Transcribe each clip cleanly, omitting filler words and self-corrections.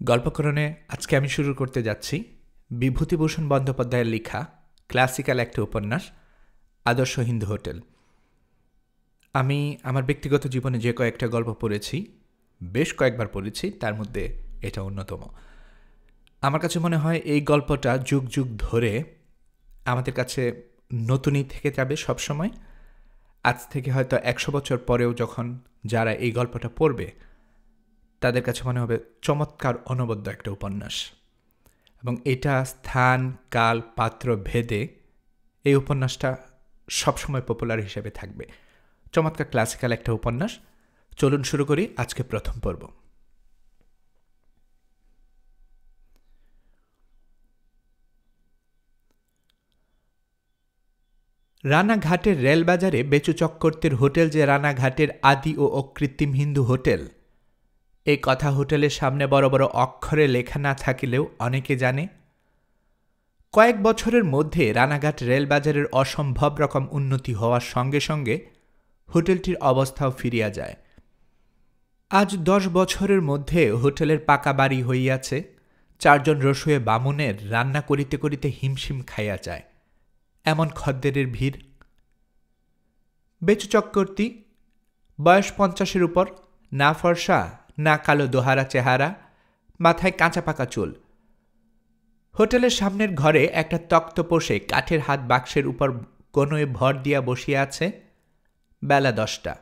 গল্পকরণে আজকে আমি শুরু করতে যাচ্ছি বিভূতিভূষণ বন্দ্যোপাধ্যায়ের লেখা ক্লাসিক্যাল একটা উপন্যাস আদর্শ হিন্দু হোটেল। আমি আমার ব্যক্তিগত জীবনে যে কয়েকটা গল্প পড়েছি, বেশ কয়েকবার পড়েছি, তার মধ্যে এটা অন্যতম। আমার কাছে মনে হয় এই গল্পটা যুগ যুগ ধরে আমাদের কাছে নতুনই থেকে যাবে সবসময়। আজ থেকে হয়তো 100 বছর পরেও যখন যারা এই গল্পটা পড়বে তাদের কাছে মনে হবে চমৎকার অনবদ্য একটা উপন্যাস। এবং এটা স্থান কাল পাত্র ভেদে এই উপন্যাসটা সবসময় পপুলার হিসেবে থাকবে। চমৎকার ক্লাসিক্যাল একটা উপন্যাস। চলুন শুরু করি আজকে প্রথম পর্ব। রানাঘাটের রেলবাজারে বেচু চক্রবর্তীর হোটেল যে রানাঘাটের আদি ও অকৃত্রিম হিন্দু হোটেল, এই কথা হোটেলের সামনে বড় বড় অক্ষরে লেখা না থাকিলেও অনেকে জানে। কয়েক বছরের মধ্যে রানাঘাট রেলবাজারের অসম্ভব রকম উন্নতি হওয়ার সঙ্গে সঙ্গে হোটেলটির অবস্থাও ফিরিয়া যায়। আজ 10 বছরের মধ্যে হোটেলের পাকা বাড়ি হইয়াছে। 4 জন রসুয়ে বামুনের রান্না করিতে করিতে হিমশিম খাইয়া যায়, এমন খদ্দেরের ভিড়। বেচু চক্রবর্তী বয়স 50-এর উপর, না ফর্সা না কালো দোহারা চেহারা, মাথায় কাঁচা পাকা চুল। হোটেলের সামনের ঘরে একটা তক্তপোষে কাঠের হাত বাক্সের উপর কোনোয় ভর দিয়া বসিয়া আছে। বেলা 10টা।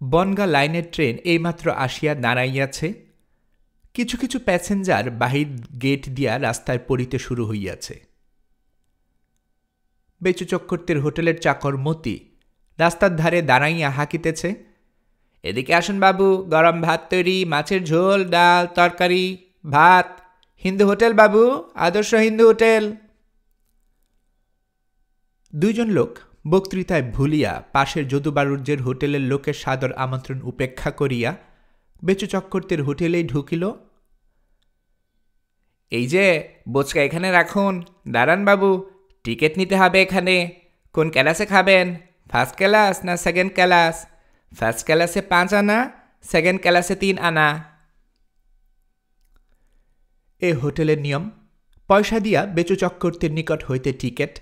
বনগা লাইনের ট্রেন এইমাত্র আসিয়া দাঁড়াইয়াছে। কিছু কিছু প্যাসেঞ্জার বাহির গেট দিয়া রাস্তায় পড়িতে শুরু হইয়াছে। বেচু চক্রবর্তীর হোটেলের চাকর মতি রাস্তার ধারে দাঁড়াইয়া হাঁকিতেছে, এদিকে আসুন বাবু, গরম ভাত তৈরি, মাছের ঝোল, ডাল, তরকারি, ভাত। হিন্দু হোটেল বাবু, আদর্শ হিন্দু হোটেল। 2 জন লোক বক্তৃতায় ভুলিয়া পাশের যদুবাণিজ্যের হোটেলের লোকের সাদর আমন্ত্রণ উপেক্ষা করিয়া বেচু চক্রবর্তীর হোটেলেই ঢুকিল। এই যে বোচকা এখানে রাখুন, দাঁড়ান বাবু, টিকিট নিতে হবে এখানে। কোন ক্লাসে খাবেন, ফার্স্ট ক্লাস না সেকেন্ড ক্লাস? ফার্স্ট ক্লাসে 5 আনা, সেকেন্ড ক্লাসে 3 আনা। এ হোটেলের নিয়ম। পয়সা দিয়া বেচু চক্রবর্তীর নিকট হইতে টিকিট,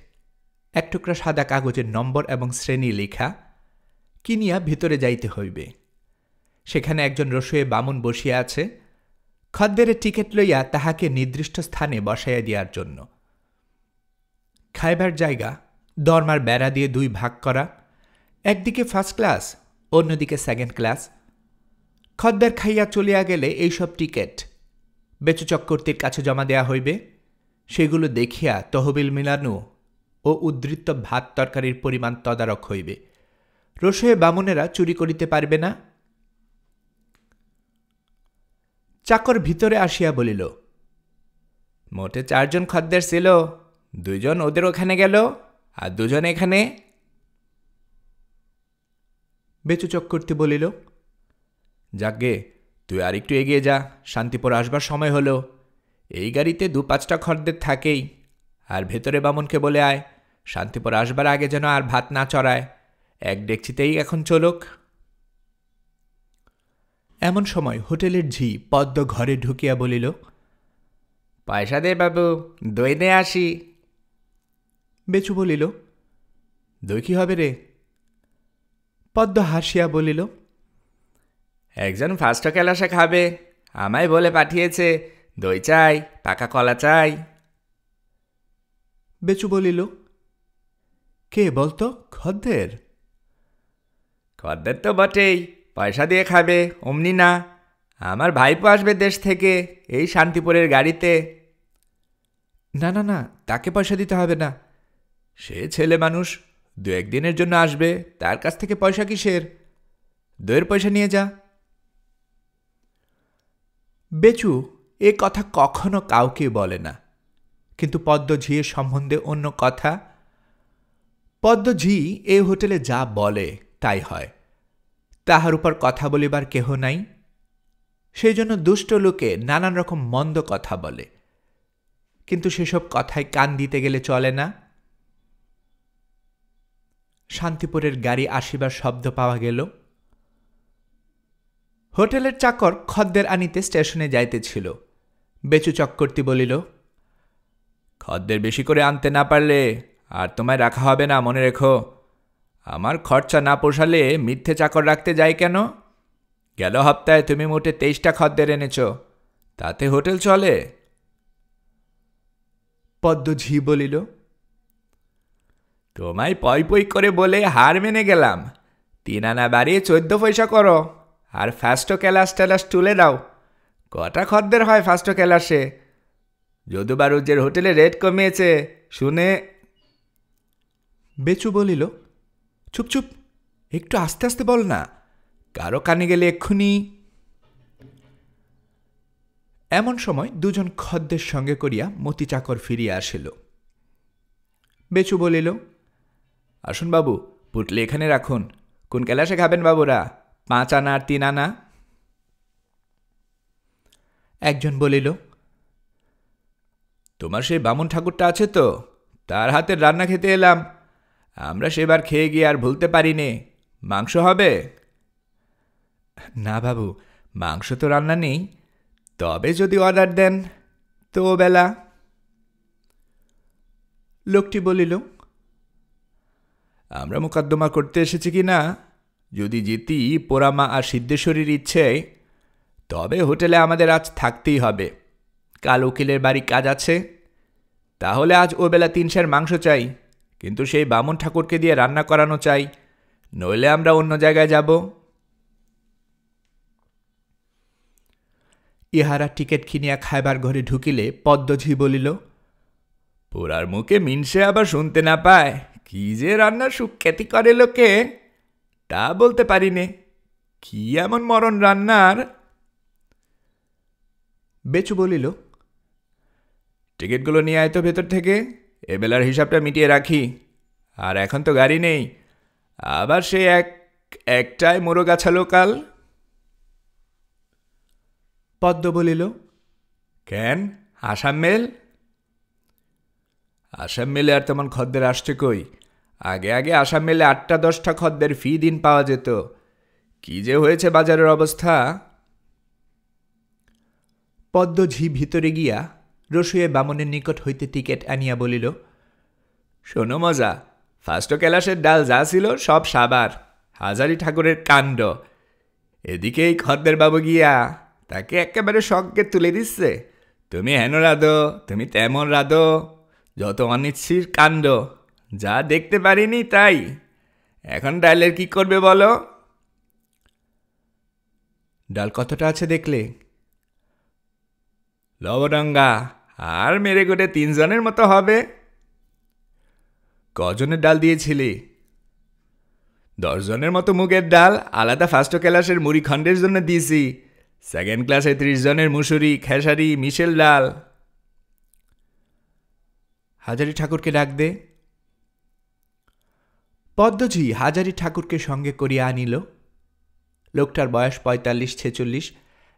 এক টুকরা সাদা কাগজের নম্বর এবং শ্রেণী লেখা, কিনিয়া ভিতরে যাইতে হইবে। সেখানে একজন রসুয়ে বামুন বসিয়া আছে, খদ্দেরের টিকিট লইয়া তাহাকে নির্দিষ্ট স্থানে বসাইয়া দিয়ার জন্য। খাইবার জায়গা দরমার বেড়া দিয়ে 2 ভাগ করা, একদিকে ফার্স্ট ক্লাস, অন্যদিকে সেকেন্ড ক্লাস। খদ্দের খাইয়া চলিয়া গেলে এইসব টিকিট বেচু চক্রবর্তীর কাছে জমা দেয়া হইবে। সেগুলো দেখিয়া তহবিল মিলানো ও উদ্ধৃত ভাত তরকারির পরিমাণ তদারক হইবে। রসুয়ে বামুনেরা চুরি করিতে পারবে না। চাকর ভিতরে আসিয়া বলিল, মোটে 4 জন খদ্দের ছিল, 2 জন ওদের ওখানে গেল আর 2 জন এখানে। বেচু চক্রবর্তী বলিল, যাকগে, তুই আর একটু এগিয়ে যা, শান্তিপুর আসবার সময় হলো। এই গাড়িতে 2-5টা খদ্দের থাকেই। আর ভেতরে বামুনকে বলে আয়, শান্তিপুর আসবার আগে যেন আর ভাত না চড়ায়, 1 ডেকচিতেই এখন চলুক। এমন সময় হোটেলের ঝি পদ্ম ঘরে ঢুকিয়া বলিল, পয়সা দে বাবু, দই দে আসি। বেচু বলিল, দই কি হবে রে? পদ্ম হাসিয়া বলিল, একজন ফার্স্ট ক্লাসে খাবে, আমায় বলে পাঠিয়েছে, দই চাই, পাকা কলা চাই। বেচু বলিল, কে বলতো? খদ্দের? খদ্দের তো বটেই, পয়সা দিয়ে খাবে অমনি না। আমার ভাইপো আসবে দেশ থেকে, এই শান্তিপুরের গাড়িতে। না না না, তাকে পয়সা দিতে হবে না। সে ছেলে মানুষ, 2-1 দিনের জন্য আসবে, তার কাছ থেকে পয়সা কিসের? দইয়ের পয়সা নিয়ে যা। বেচু এ কথা কখনো কাউকে বলে না, কিন্তু পদ্ম ঝিয়ের সম্বন্ধে অন্য কথা। পদ্ম ঝি এ হোটেলে যা বলে তাই হয়, তাহার উপর কথা বলিবার কেহ নাই। সেই জন্য দুষ্ট লোকে নানান রকম মন্দ কথা বলে, কিন্তু সেসব কথায় কান দিতে গেলে চলে না। শান্তিপুরের গাড়ি আসিবার শব্দ পাওয়া গেল। হোটেলের চাকর খদ্দের আনিতে স্টেশনে যাইতেছিল। বেচু চক্রবর্তী বলিল, খদ্দের বেশি করে আনতে না পারলে আর তোমায় রাখা হবে না, মনে রেখো। আমার খরচা না পোষালে মিথ্যে চাকর রাখতে যাই কেন? গেল সপ্তাহে তুমি মোটে 23টা খদ্দের এনেছ, তাতে হোটেল চলে? পদ্ম ঝি বলিল, তোমায় পই পই করে বলে হার মেনে গেলাম। 3 আনা বাড়িয়ে 14 পয়সা করো, আর ফার্স্ট ক্যালাস ট্যালাস তুলে দাও। কটা খদ্দের হয় ফার্স্ট ক্যালাসে? যদু বারুজ্যের হোটেলে রেট কমিয়েছে শুনে। বেচু বলিল, চুপ চুপ, একটু আস্তে আস্তে বল না, কারো কানে গেলে এক্ষুনি। এমন সময় দুজন খদ্দের সঙ্গে করিয়া মতি চাকর ফিরিয়া আসিল। বেচু বলিল, আসুন বাবু, পুটলি এখানে রাখুন। কোন ক্যালাসে খাবেন বাবুরা, 5 আনা আর 3 আনা? একজন বলিল, তোমার সেই বামুন ঠাকুরটা আছে তো, তার হাতের রান্না খেতে এলাম। আমরা সেবার খেয়ে গিয়ে আর ভুলতে পারি নে। মাংস হবে? না বাবু, মাংস তো রান্না নেই, তবে যদি অর্ডার দেন তো বেলা। লোকটি বলিল, আমরা মোকদ্দমা করতে এসেছি কি না, যদি জিতি পোড়ামা আর সিদ্ধেশ্বরীর ইচ্ছে, তবে হোটেলে আমাদের আজ থাকতেই হবে। কাল উকিলের বাড়ি কাজ আছে, তাহলে আজ ও বেলা 3 সের মাংস চাই, কিন্তু সেই বামুন ঠাকুরকে দিয়ে রান্না করানো চাই, নইলে আমরা অন্য জায়গায় যাব। ইহারা টিকিট কিনিয়া খাইবার ঘরে ঢুকিলে পদ্মঝি বলিল, পোড়ার মুখে মিনসে আবার শুনতে না পায়, কি যে রান্নার সুখ্যাতি করে লোকে, তা বলতে পারি নে। কি এমন মরণ রান্নার? বেচু বলিল, টিকিটগুলো নিয়ে আয় তো ভেতর থেকে, এবেলার হিসাবটা মিটিয়ে রাখি। আর এখন তো গাড়ি নেই, আবার সে একটায় মোরগ আছালো কাল। পদ্ম বলিল, কেন, আসাম মেল? আসাম মেলে আর তেমন খদ্দের আসছে কই? আগে আগে আসাম মেলে 8টা 10টা খদ্দের ফি দিন পাওয়া যেত। কি যে হয়েছে বাজারের অবস্থা। পদ্মঝি ভিতরে গিয়া রসুয়ে বামনের নিকট হইতে টিকিট আনিয়া বলিল, শোনো মজা, ফার্স্ট ক্যালাসের ডাল যা ছিল সব সাবার, হাজারি ঠাকুরের কাণ্ড। এদিকে এই খদ্দের বাবু গিয়া তাকে একেবারে শখকে তুলে দিচ্ছে, তুমি হেন রাধো, তুমি তেমন রাধো, যত অনিচ্ছির কাণ্ড, যা দেখতে পারিনি তাই। এখন ডালের কি করবে বলো? ডাল কতটা আছে দেখলে? লবডঙ্গা, আর মেরে গোটে 3 জনের মতো হবে। কজনের ডাল দিয়েছিলি? 10 জনের মতো মুগের ডাল, আলাদা ফার্স্ট ক্লাসের মুড়ি খণ্ডের জন্য দিয়েছি। সেকেন্ড ক্লাসে 30 জনের মুসুরি, খেসারি, মিশেল ডাল। হাজারি ঠাকুরকে ডাক দে। পদ্মঝি হাজারি ঠাকুরকে সঙ্গে করিয়া আনিল। লোকটার বয়স 45-46,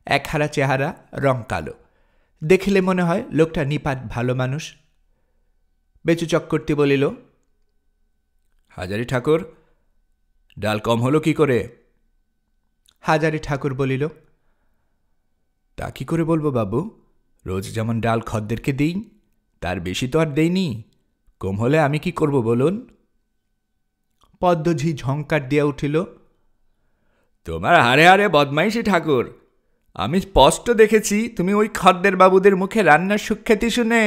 একহারা চেহারা, রং কালো। দেখিলে মনে হয় লোকটা নিপাট ভালো মানুষ। বেচু চক্রবর্তী বলিল, হাজারি ঠাকুর, ডাল কম হলো কি করে? হাজারি ঠাকুর বলিল, তা কি করে বলবো বাবু, রোজ যেমন ডাল খদ্দেরকে দিই, তার বেশি তো আর দেইনি, কম হলে আমি কি করব বলুন? পদ্মঝি ঝঙ্কার দিয়া উঠিল, তোমার হারে হারে বদমাইশি ঠাকুর। আমি স্পষ্ট দেখেছি তুমি ওই খদ্দের বাবুদের মুখে রান্নার সুখ্যাতি শুনে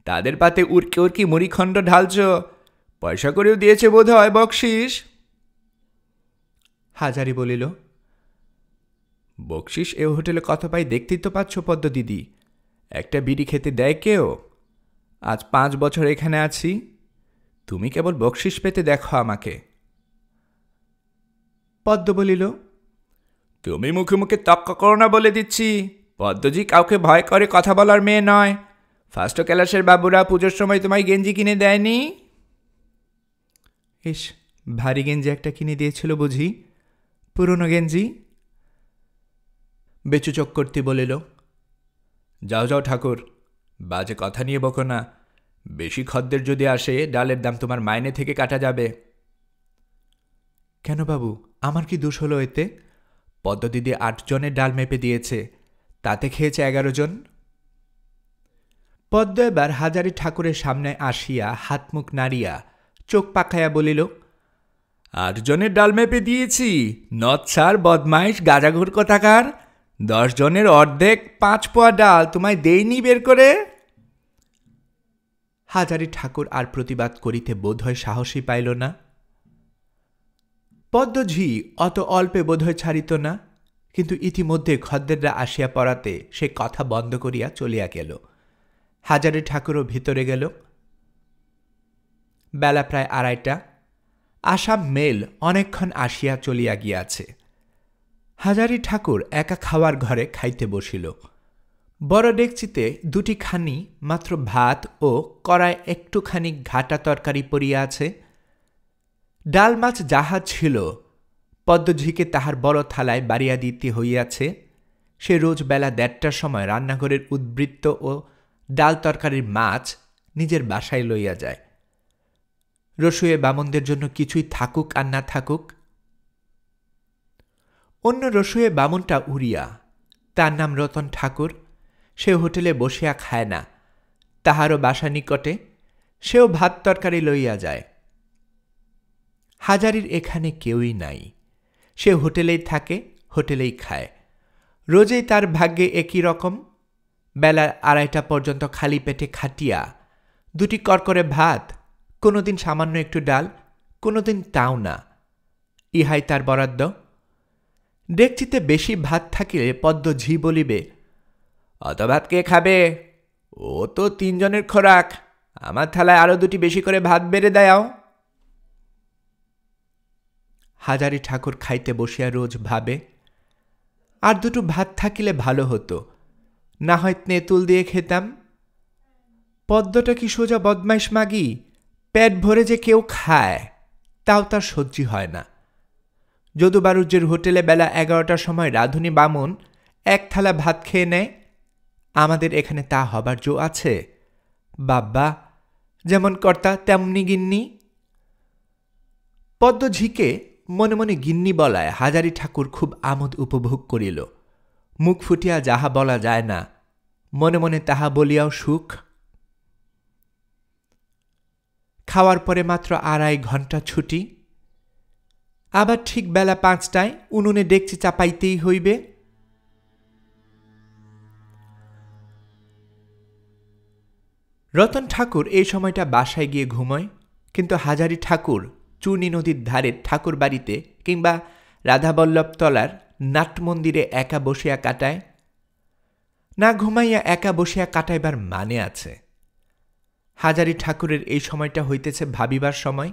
তাদের পাতে উড়কি উড়কি মুড়িখণ্ড ঢালছ, পয়সা করেও দিয়েছে বোধ হয় বকশিস। হাজারি বলিল, বকশিস এ হোটেলে কত পাই দেখতেই তো পাচ্ছ পদ্ম দিদি, একটা বিড়ি খেতে দেয় কেউ? আজ 5 বছর এখানে আছি, তুমি কেবল বকশিস পেতে দেখো আমাকে। পদ্ম বলিল, তুমি মুখে মুখে তক্ক করো না বলে দিচ্ছি, পদ্মজি কাউকে ভয় করে কথা বলার মেয়ে নয়। ফার্স্ট ক্লাসের বাবুরা পুজোর সময় তোমায় গেঞ্জি কিনে দেয়নি? ইস, ভারী গেঞ্জি একটা কিনে দিয়েছিল বুঝি, পুরনো গেঞ্জি। বেচু চক্রবর্তী বলিল, যাও যাও ঠাকুর, বাজে কথা নিয়ে বকো না। বেশি খদ্দের যদি আসে ডালের দাম তোমার মাইনে থেকে কাটা যাবে। কেন বাবু, আমার কি দোষ হলো এতে? পদ্মদিদি 8 জনের ডাল মেপে দিয়েছে, তাতে খেয়েছে 11 জন। পদ্ম এবার হাজারি ঠাকুরের সামনে আসিয়া হাত মুখ নাড়িয়া চোখ পাকাইয়া বলিল, 8 জনের ডাল মেপে দিয়েছি, নচ্ছার বদমাইশ গাজাঘুর কোথাকার। 10 জনের অর্ধেক 5 পোয়া ডাল তোমায় দেইনি বের করে। হাজারি ঠাকুর আর প্রতিবাদ করিতে বোধহয় সাহসী পাইল না। পদ্মঝি অত অল্পে বোধহয় ছাড়িত না, কিন্তু ইতিমধ্যে খদ্দেররা আসিয়া পড়াতে সে কথা বন্ধ করিয়া চলিয়া গেল। হাজারি ঠাকুরও ভিতরে গেল। বেলা প্রায় 2:30। আসাম মেল অনেকক্ষণ আসিয়া চলিয়া গিয়াছে। হাজারি ঠাকুর একা খাওয়ার ঘরে খাইতে বসিল। বড় ডেকচিতে 2টি খানি মাত্র ভাত ও কড়ায় একটুখানি ঘাটা তরকারি পড়িয়া আছে। ডাল মাছ যাহা ছিল পদ্মঝিকে তাহার বড় থালায় বাড়িয়া দিতে হইয়াছে। সে রোজ বেলা 1:30টার সময় রান্নাঘরের উদ্বৃত্ত ও ডাল তরকারির মাছ নিজের বাসায় লইয়া যায়। রসুয়ে বামনদের জন্য কিছুই থাকুক আর না থাকুক। অন্য রসুয়ে বামনটা উড়িয়া, তার নাম রতন ঠাকুর। সে হোটেলে বসিয়া খায় না, তাহারও বাসা নিকটে, সেও ভাত তরকারি লইয়া যায়। হাজারির এখানে কেউই নাই, সে হোটেলেই থাকে, হোটেলেই খায়। রোজেই তার ভাগ্যে একই রকম। বেলা 2:30টা পর্যন্ত খালি পেটে খাটিয়া 2টি করকরে ভাত, কোনোদিন সামান্য একটু ডাল, কোনোদিন তাও না, ইহাই তার বরাদ্দ। ডেকচিতে বেশি ভাত থাকিলে পদ্মঝি বলিবে, অত ভাত কে খাবে? ও তো 3 জনের খোরাক, আমার থালায় আরো 2টি বেশি করে ভাত বেড়ে দাও। হাজারি ঠাকুর খাইতে বসিয়া রোজ ভাবে, আর 2টো ভাত থাকিলে ভালো হতো, না হয় তেঁতুল দিয়ে খেতাম। পদ্মটা কি সোজা বদমাইশ মাগি, পেট ভরে যে কেউ খায় তাও তার সহ্য হয় না। যদু বারুজ্যের হোটেলে বেলা 11টার সময় রাঁধুনি বামুন 1 থালা ভাত খেয়ে নেয়, আমাদের এখানে তা হবার জো আছে? বাব্বা, যেমন কর্তা তেমনি গিন্নি। পদ্মঝিকে মনে মনে গিন্নি বলায় হাজারি ঠাকুর খুব আমোদ উপভোগ করিল। মুখ ফুটিয়া যাহা বলা যায় না, মনে মনে তাহা বলিয়াও সুখ। খাওয়ার পরে মাত্র 2.5 ঘণ্টা ছুটি। আবার ঠিক বেলা 5টায় উনুনে ডেকচি চাপাইতেই হইবে। রতন ঠাকুর এই সময়টা বাসায় গিয়ে ঘুমোয়, কিন্তু হাজারি ঠাকুর চূর্ণী নদীর ধারের ঠাকুর বাড়িতে কিংবা রাধাবল্লভ তলার নাটমন্দিরে একা বসিয়া কাটায়। না ঘুমাইয়া একা বসিয়া কাটাইবার মানে আছে। হাজারি ঠাকুরের এই সময়টা হইতেছে ভাবিবার সময়।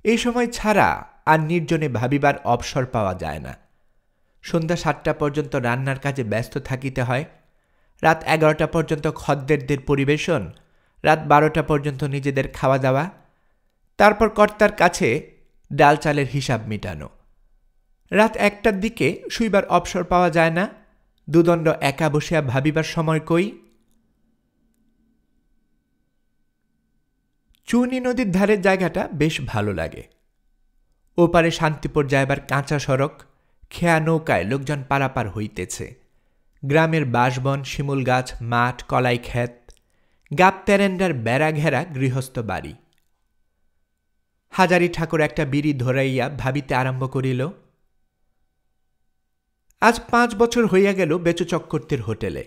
এই সময় ছাড়া আর নির্জনে ভাবিবার অবসর পাওয়া যায় না। সন্ধ্যা 7টা পর্যন্ত রান্নার কাজে ব্যস্ত থাকিতে হয়। রাত 11টা পর্যন্ত খদ্দেরদের পরিবেশন, রাত 12টা পর্যন্ত নিজেদের খাওয়া দাওয়া, তারপর কর্তার কাছে ডাল চালের হিসাব মিটানো। রাত 1টার দিকে শুইবার অবসর পাওয়া যায় না। দুদণ্ড একা বসিয়া ভাবিবার সময় কই? চূর্ণী নদীর ধারের জায়গাটা বেশ ভালো লাগে। ওপারে শান্তিপুর যাইবার কাঁচা সড়ক, খেয়া নৌকায় লোকজন পারাপার হইতেছে। গ্রামের বাঁশবন, শিমুল গাছ, মাঠ, কলাই ক্ষেত, গাব তেরেন্ডার বেড়া ঘেরা গৃহস্থ বাড়ি। হাজারি ঠাকুর একটা বিড়ি ধরাইয়া ভাবিতে আরম্ভ করিল। আজ 5 বছর হইয়া গেল বেচু চক্রবর্তীর হোটেলে।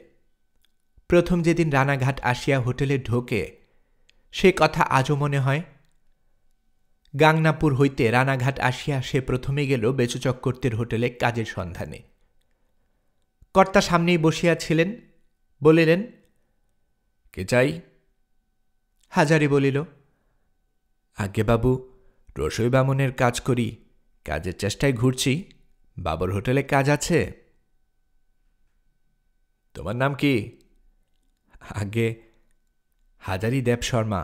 প্রথম যেদিন রানাঘাট আসিয়া হোটেলে ঢোকে, সে কথা আজও মনে হয়। গাংনাপুর হইতে রানাঘাট আসিয়া সে প্রথমে গেল বেচু চক্রবর্তীর হোটেলে কাজের সন্ধানে। কর্তা সামনেই বসিয়াছিলেন, বলিলেন, কে চাই? হাজারি বলিল, আজ্ঞে বাবু, রসই বামনের কাজ করি, কাজের চেষ্টায় ঘুরছি, বাবুর হোটেলে কাজ আছে। তোমার নাম কি? আজ্ঞে হাজারি দেব শর্মা,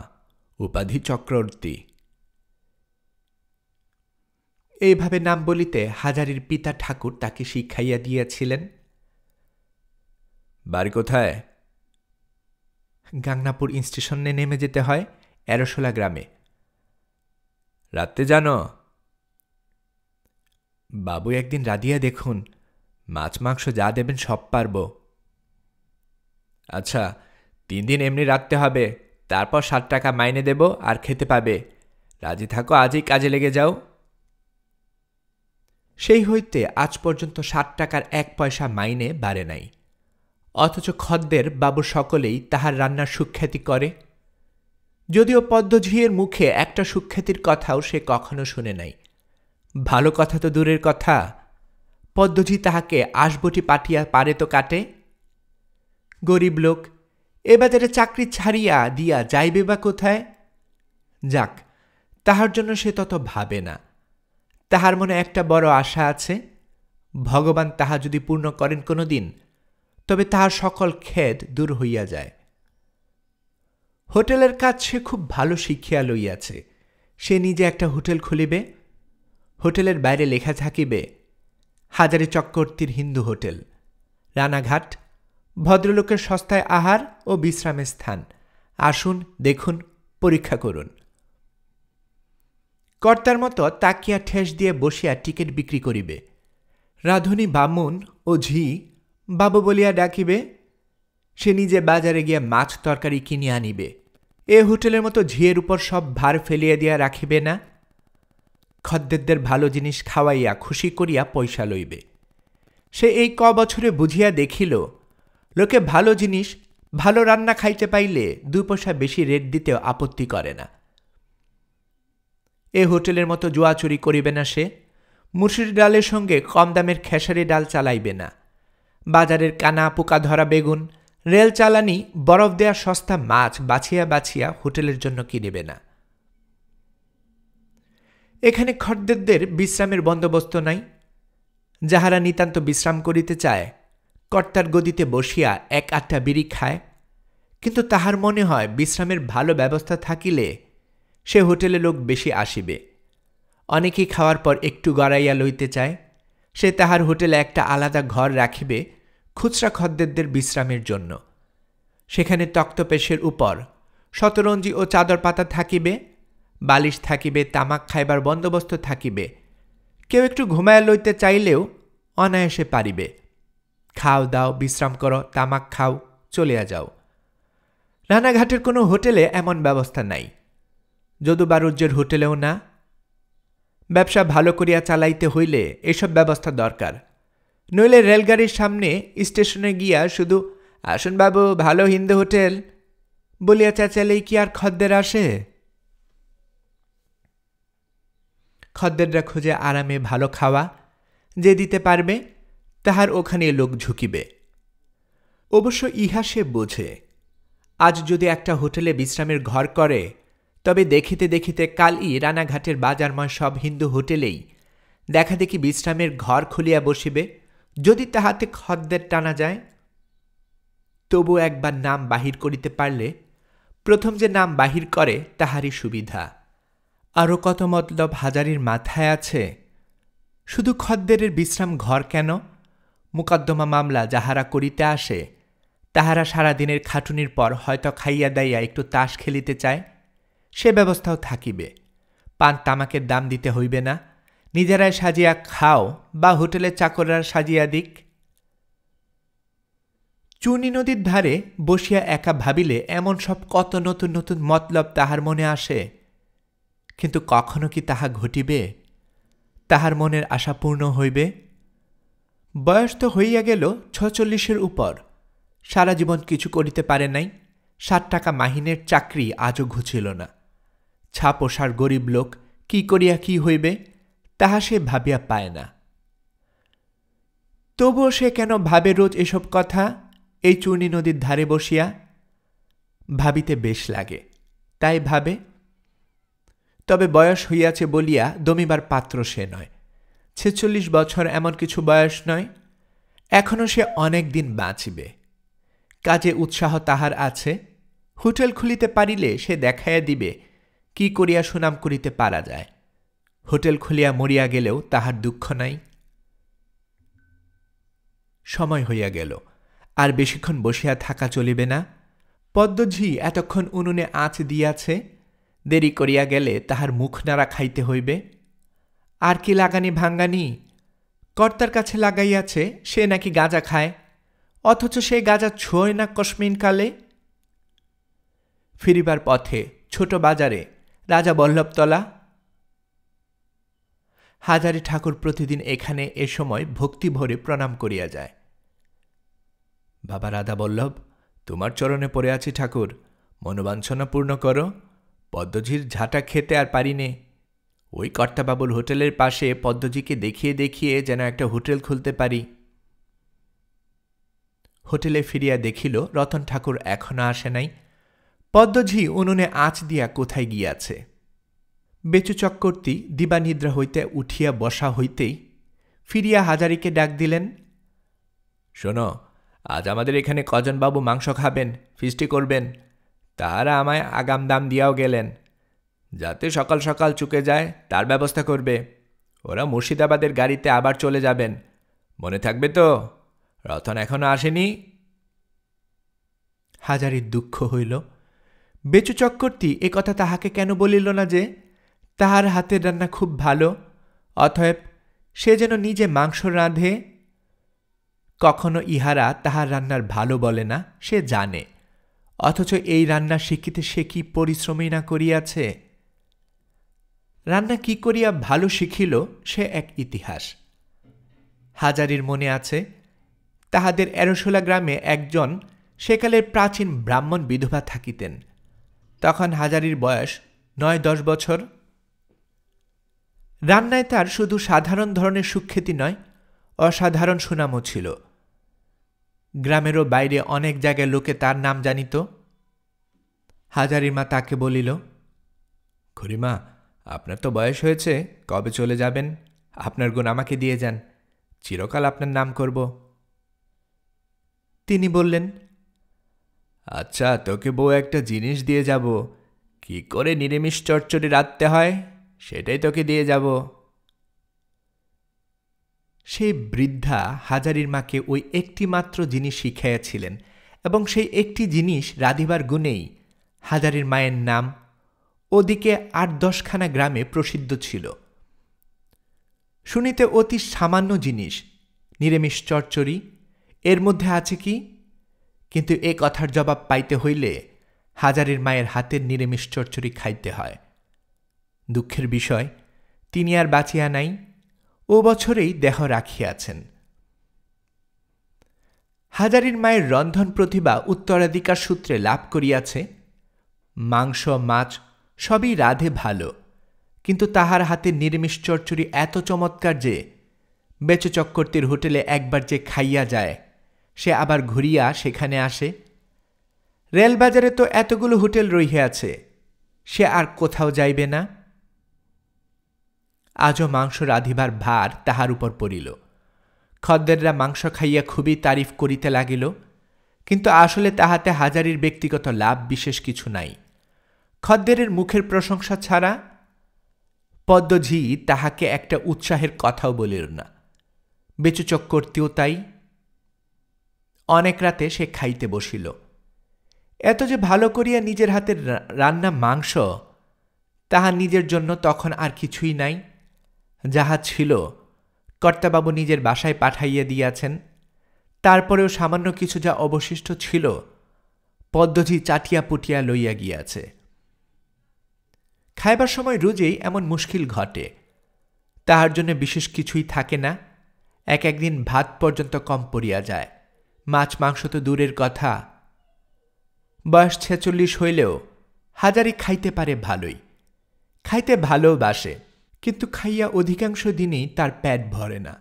উপাধি চক্রবর্তী। এইভাবে নাম বলিতে হাজারির পিতা ঠাকুর তাকে শিখাইয়া দিয়াছিলেন। বাড়ি কোথায়? গাংনাপুর স্টেশনে নেমে যেতে হয়, এরশোলা গ্রামে। রাত্রে জানো? বাবু একদিন রাধিয়া দেখুন, মাছ মাংস যা দেবেন সব পারব। আচ্ছা, 3 দিন এমনি রাখতে হবে, তারপর 7 টাকা মাইনে দেব আর খেতে পাবে। রাজি থাকো, আজই কাজে লেগে যাও। সেই হইতে আজ পর্যন্ত 7 টাকার 1 পয়সা মাইনে বাড়ে নাই। অথচ খদ্দের বাবু সকলেই তাহার রান্নার সুখ্যাতি করে, যদিও পদ্মঝিয়ের মুখে একটা সুখ্যাতির কথাও সে কখনো শুনে নাই। ভালো কথা তো দূরের কথা, পদ্মঝি তাহাকে আসবটি পাঠিয়া পারে তো কাটে। গরিব লোক, এ বাজারে চাকরি ছাড়িয়া দিয়া যাইবে বা কোথায়? যাক, তাহার জন্য সে তত ভাবে না। তাহার মনে একটা বড় আশা আছে, ভগবান তাহা যদি পূর্ণ করেন কোনো দিন, তবে তাহার সকল খেদ দূর হইয়া যায়। হোটেলের কাজ সে খুব ভালো শিখিয়া লইয়াছে। সে নিজে একটা হোটেল খুলিবে। হোটেলের বাইরে লেখা থাকিবে, হাজারে চক্রবর্তীর হিন্দু হোটেল, রানাঘাট, ভদ্রলোকের সস্তায় আহার ও বিশ্রামের স্থান, আসুন, দেখুন, পরীক্ষা করুন। কর্তার মতো তাকিয়া ঠেস দিয়ে বসিয়া টিকিট বিক্রি করিবে। রাঁধুনি বামুন ও ঝি বাবু বলিয়া ডাকিবে। সে নিজে বাজারে গিয়া মাছ তরকারি কিনিয়া আনিবে। এ হোটেলের মতো ঝিয়ের উপর সব ভার ফেলিয়া দিয়া রাখিবে না। খদ্দেরদের ভালো জিনিস খাওয়াইয়া খুশি করিয়া পয়সা লইবে। সে এই বছরে বুঝিয়া দেখিল, লোকে ভালো জিনিস, ভালো রান্না খাইতে পাইলে 2 পয়সা বেশি রেট দিতেও আপত্তি করে না। এ হোটেলের মতো জুয়া চুরি করিবে না সে। মুসুরি ডালের সঙ্গে কম দামের খেসারি ডাল চালাইবে না। বাজারের কানা পোকা ধরা বেগুন, রেল চালানি, বরফ দেয়া সস্তা মাছ বাছিয়া বাছিয়া হোটেলের জন্য কিনিবে না। এখানে খদ্দেরদের বিশ্রামের বন্দোবস্ত নাই। যাহারা নিতান্ত বিশ্রাম করিতে চায়, কর্তার গদিতে বসিয়া 1 আটটা বিড়ি খায়, কিন্তু তাহার মনে হয় বিশ্রামের ভালো ব্যবস্থা থাকিলে সে হোটেলে লোক বেশি আসিবে। অনেকেই খাওয়ার পর একটু গড়াইয়া লইতে চায়। সে তাহার হোটেলে একটা আলাদা ঘর রাখিবে খুচরা খদ্দেরদের বিশ্রামের জন্য। সেখানে তক্তপোশের উপর শতরঞ্জি ও চাদর পাতা থাকিবে, বালিশ থাকিবে, তামাক খাইবার বন্দোবস্ত থাকিবে। কেউ একটু ঘুমায়া লইতে চাইলেও অনায়াসে পারিবে। খাও দাও, বিশ্রাম করো, তামাক খাও, চলিয়া যাও। রানাঘাটের কোনো হোটেলে এমন ব্যবস্থা নাই, যদু বাণিজ্যের হোটেলেও না। ব্যবসা ভালো করিয়া চালাইতে হইলে এসব ব্যবস্থা দরকার। নইলে রেলগাড়ির সামনে স্টেশনে গিয়া শুধু আসুন বাবু, ভালো হিন্দু হোটেল বলিয়া চেঁচালেই কি আর খদ্দের আসে? খদ্দেররা খোঁজে আরামে ভালো খাওয়া, যে দিতে পারবে তাহার ওখানে লোক ঝুঁকিবে। অবশ্য ইহা সে বোঝে। আজ যদি একটা হোটেলে বিশ্রামের ঘর করে, তবে দেখিতে দেখিতে কালই রানাঘাটের বাজারময় সব হিন্দু হোটেলেই দেখা দেখি বিশ্রামের ঘর খুলিয়া বসিবে, যদি তাহাতে খদ্দের টানা যায়। তবু একবার নাম বাহির করিতে পারলে প্রথম যে নাম বাহির করে তাহারই সুবিধা। আরও কত মতলব হাজারির মাথায় আছে। শুধু খদ্দেরের বিশ্রাম ঘর কেন, মোকদ্দমা মামলা যাহারা করিতে আসে, তাহারা সারাদিনের খাটুনির পর হয়তো খাইয়া দাইয়া একটু তাস খেলিতে চায়, সে ব্যবস্থাও থাকিবে। পান তামাকের দাম দিতে হইবে না, নিজেরাই সাজিয়া খাও বা হোটেলের চাকররা সাজিয়া দিক। চুনি নদীর ধারে বসিয়া একা ভাবিলে এমন সব কত নতুন নতুন মতলব তাহার মনে আসে, কিন্তু কখনো কি তাহা ঘটিবে? তাহার মনের আশা পূর্ণ হইবে? বয়স তো হইয়া গেল 46-এর উপর। সারা জীবন কিছু করিতে পারে নাই। 7 টাকা মাহিনের চাকরি আজও ঘুচিল না। ছাপোষার গরিব লোক, কি করিয়া কি হইবে তাহা সে ভাবিয়া পায় না। তবুও সে কেন ভাবে রোজ এসব কথা? এই চূর্ণী নদীর ধারে বসিয়া ভাবিতে বেশ লাগে, তাই ভাবে। তবে বয়স হইয়াছে বলিয়া দমিবার পাত্র সে নয়। 46 বছর এমন কিছু বয়স নয়। এখনো সে অনেক দিন বাঁচিবে। কাজে উৎসাহ তাহার আছে। হোটেল খুলিতে পারিলে সে দেখাইয়া দিবে কি করিয়া সুনাম করিতে পারা যায়। হোটেল খুলিয়া মরিয়া গেলেও তাহার দুঃখ নাই। সময় হইয়া গেল, আর বেশিক্ষণ বসিয়া থাকা চলিবে না। পদ্মঝি এতক্ষণ উনুনে আঁচ দিয়াছে, দেরি করিয়া গেলে তাহার মুখ নাড়া খাইতে হইবে। আর কি লাগানি ভাঙ্গানি কর্তার কাছে লাগাইয়াছে, সে নাকি গাঁজা খায়, অথচ সে গাঁজা ছোঁয় না কসমিন কালে। ফিরিবার পথে ছোট বাজারে রাজা বল্লভতলা। হাজারী ঠাকুর প্রতিদিন এখানে এ সময় ভক্তি ভরে প্রণাম করিয়া যায়। বাবা রাধা বল্লভ, তোমার চরণে পড়ে আছি ঠাকুর, মনোবাঞ্ছনা পূর্ণ করো। পদ্মঝির ঝাঁটা খেতে আর পারিনে। ওই কর্তাবাবুর হোটেলের পাশে পদ্মজিকে দেখিয়ে দেখিয়ে যেন একটা হোটেল খুলতে পারি। হোটেলে ফিরিয়া দেখিল রতন ঠাকুর এখনো আসে নাই। পদ্মঝি উনুনে আঁচ দিয়া কোথায় গিয়াছে। বেচু চক্রবর্তী দিবানিদ্রা হইতে উঠিয়া বসা হইতেই ফিরিয়া হাজারীকে ডাক দিলেন, শোনো, আজ আমাদের এখানে কজনবাবু মাংস খাবেন, ফিস্টি করবেন। তাহারা আমায় আগাম দাম দিয়াও গেলেন, যাতে সকাল সকাল চুকে যায় তার ব্যবস্থা করবে। ওরা মুর্শিদাবাদের গাড়িতে আবার চলে যাবেন, মনে থাকবে তো? রতন এখনো আসেনি। হাজারীর দুঃখ হইল। বেচু চক্রবর্তী এ কথা তাহাকে কেন বলিল না যে তাহার হাতের রান্না খুব ভালো, অতএব সে যেন নিজে মাংস রাঁধে। কখনো ইহারা তাহার রান্নার ভালো বলে না, সে জানে, অথচ এই রান্না শিখিতে সে কি পরিশ্রমই না করিয়াছে। রান্না কি করিয়া ভালো শিখিল সে এক ইতিহাস। হাজারীর মনে আছে, তাহাদের এরশোলা গ্রামে একজন সেকালের প্রাচীন ব্রাহ্মণ বিধবা থাকিতেন। তখন হাজারীর বয়স ৯-১০ বছর। রান্নায় তার শুধু সাধারণ ধরনের সুখ্যাতি নয়, অসাধারণ সুনামও ছিল। গ্রামেরও বাইরে অনেক জায়গায় লোকে তার নাম জানিত। হাজারীর মা তাকে বলিল, খুড়িমা, আপনার তো বয়স হয়েছে, কবে চলে যাবেন? আপনার গুণ আমাকে দিয়ে যান, চিরকাল আপনার নাম করব। তিনি বললেন, আচ্ছা, তোকে বউ একটা জিনিস দিয়ে যাব, কি করে নিরামিষ চচ্চড়ি রাঁধতে হয় সেটাই তোকে দিয়ে যাব। সেই বৃদ্ধা হাজারীর মাকে ওই একটি মাত্র জিনিস শিখাইয়াছিলেন, এবং সেই একটি জিনিস রাঁধিবার গুণেই হাজারীর মায়ের নাম ওদিকে ৮-১০খানা গ্রামে প্রসিদ্ধ ছিল। শুনিতে অতি সামান্য জিনিস, নিরামিষ চচ্চড়ি, এর মধ্যে আছে কি? কিন্তু এ কথার জবাব পাইতে হইলে হাজারীর মায়ের হাতের নিরামিষ চচ্চড়ি খাইতে হয়। দুঃখের বিষয়, তিনি আর বাঁচিয়া নাই, ও বছরেই দেহ রাখিয়াছেন। হাজারীর মায়ের রন্ধন প্রতিভা উত্তরাধিকার সূত্রে লাভ করিয়াছে। মাংস মাছ সবই রাঁধে ভালো, কিন্তু তাহার হাতের নিরামিষ চচ্চড়ি এত চমৎকার যে বেচু চক্রবর্তীর হোটেলে একবার যে খাইয়া যায় সে আবার ঘুরিয়া সেখানে আসে। রেলবাজারে তো এতগুলো হোটেল রহিয়াছে, সে আর কোথাও যাইবে না। আজও মাংস রাঁধিবার ভার তাহার উপর পড়িল। খদ্দেররা মাংস খাইয়া খুবই তারিফ করিতে লাগিল, কিন্তু আসলে তাহাতে হাজারীর ব্যক্তিগত লাভ বিশেষ কিছু নাই। খদ্দেরের মুখের প্রশংসা ছাড়া পদ্মঝি তাহাকে একটা উৎসাহের কথাও বলিল না। বেচু চক্রবর্তীও তাই। অনেক রাতে সে খাইতে বসিল। এত যে ভালো করিয়া নিজের হাতের রান্না মাংস, তাহা নিজের জন্য তখন আর কিছুই নাই। যাহা ছিল কর্তাবাবু নিজের বাসায় পাঠাইয়া দিয়াছেন। তারপরেও সামান্য কিছু যা অবশিষ্ট ছিল পদ্মঝি চাটিয়া পুটিয়া লইয়া গিয়াছে। খাইবার সময় রোজেই এমন মুশকিল ঘটে, তাহার জন্য বিশেষ কিছুই থাকে না। একদিন ভাত পর্যন্ত কম পড়িয়া যায়, মাছ মাংস তো দূরের কথা। বয়স ৪৬ হইলেও হাজারী খাইতে পারে ভালোই, খাইতে ভালোবাসে, কিন্তু খাইয়া অধিকাংশ দিনই তার পেট ভরে না।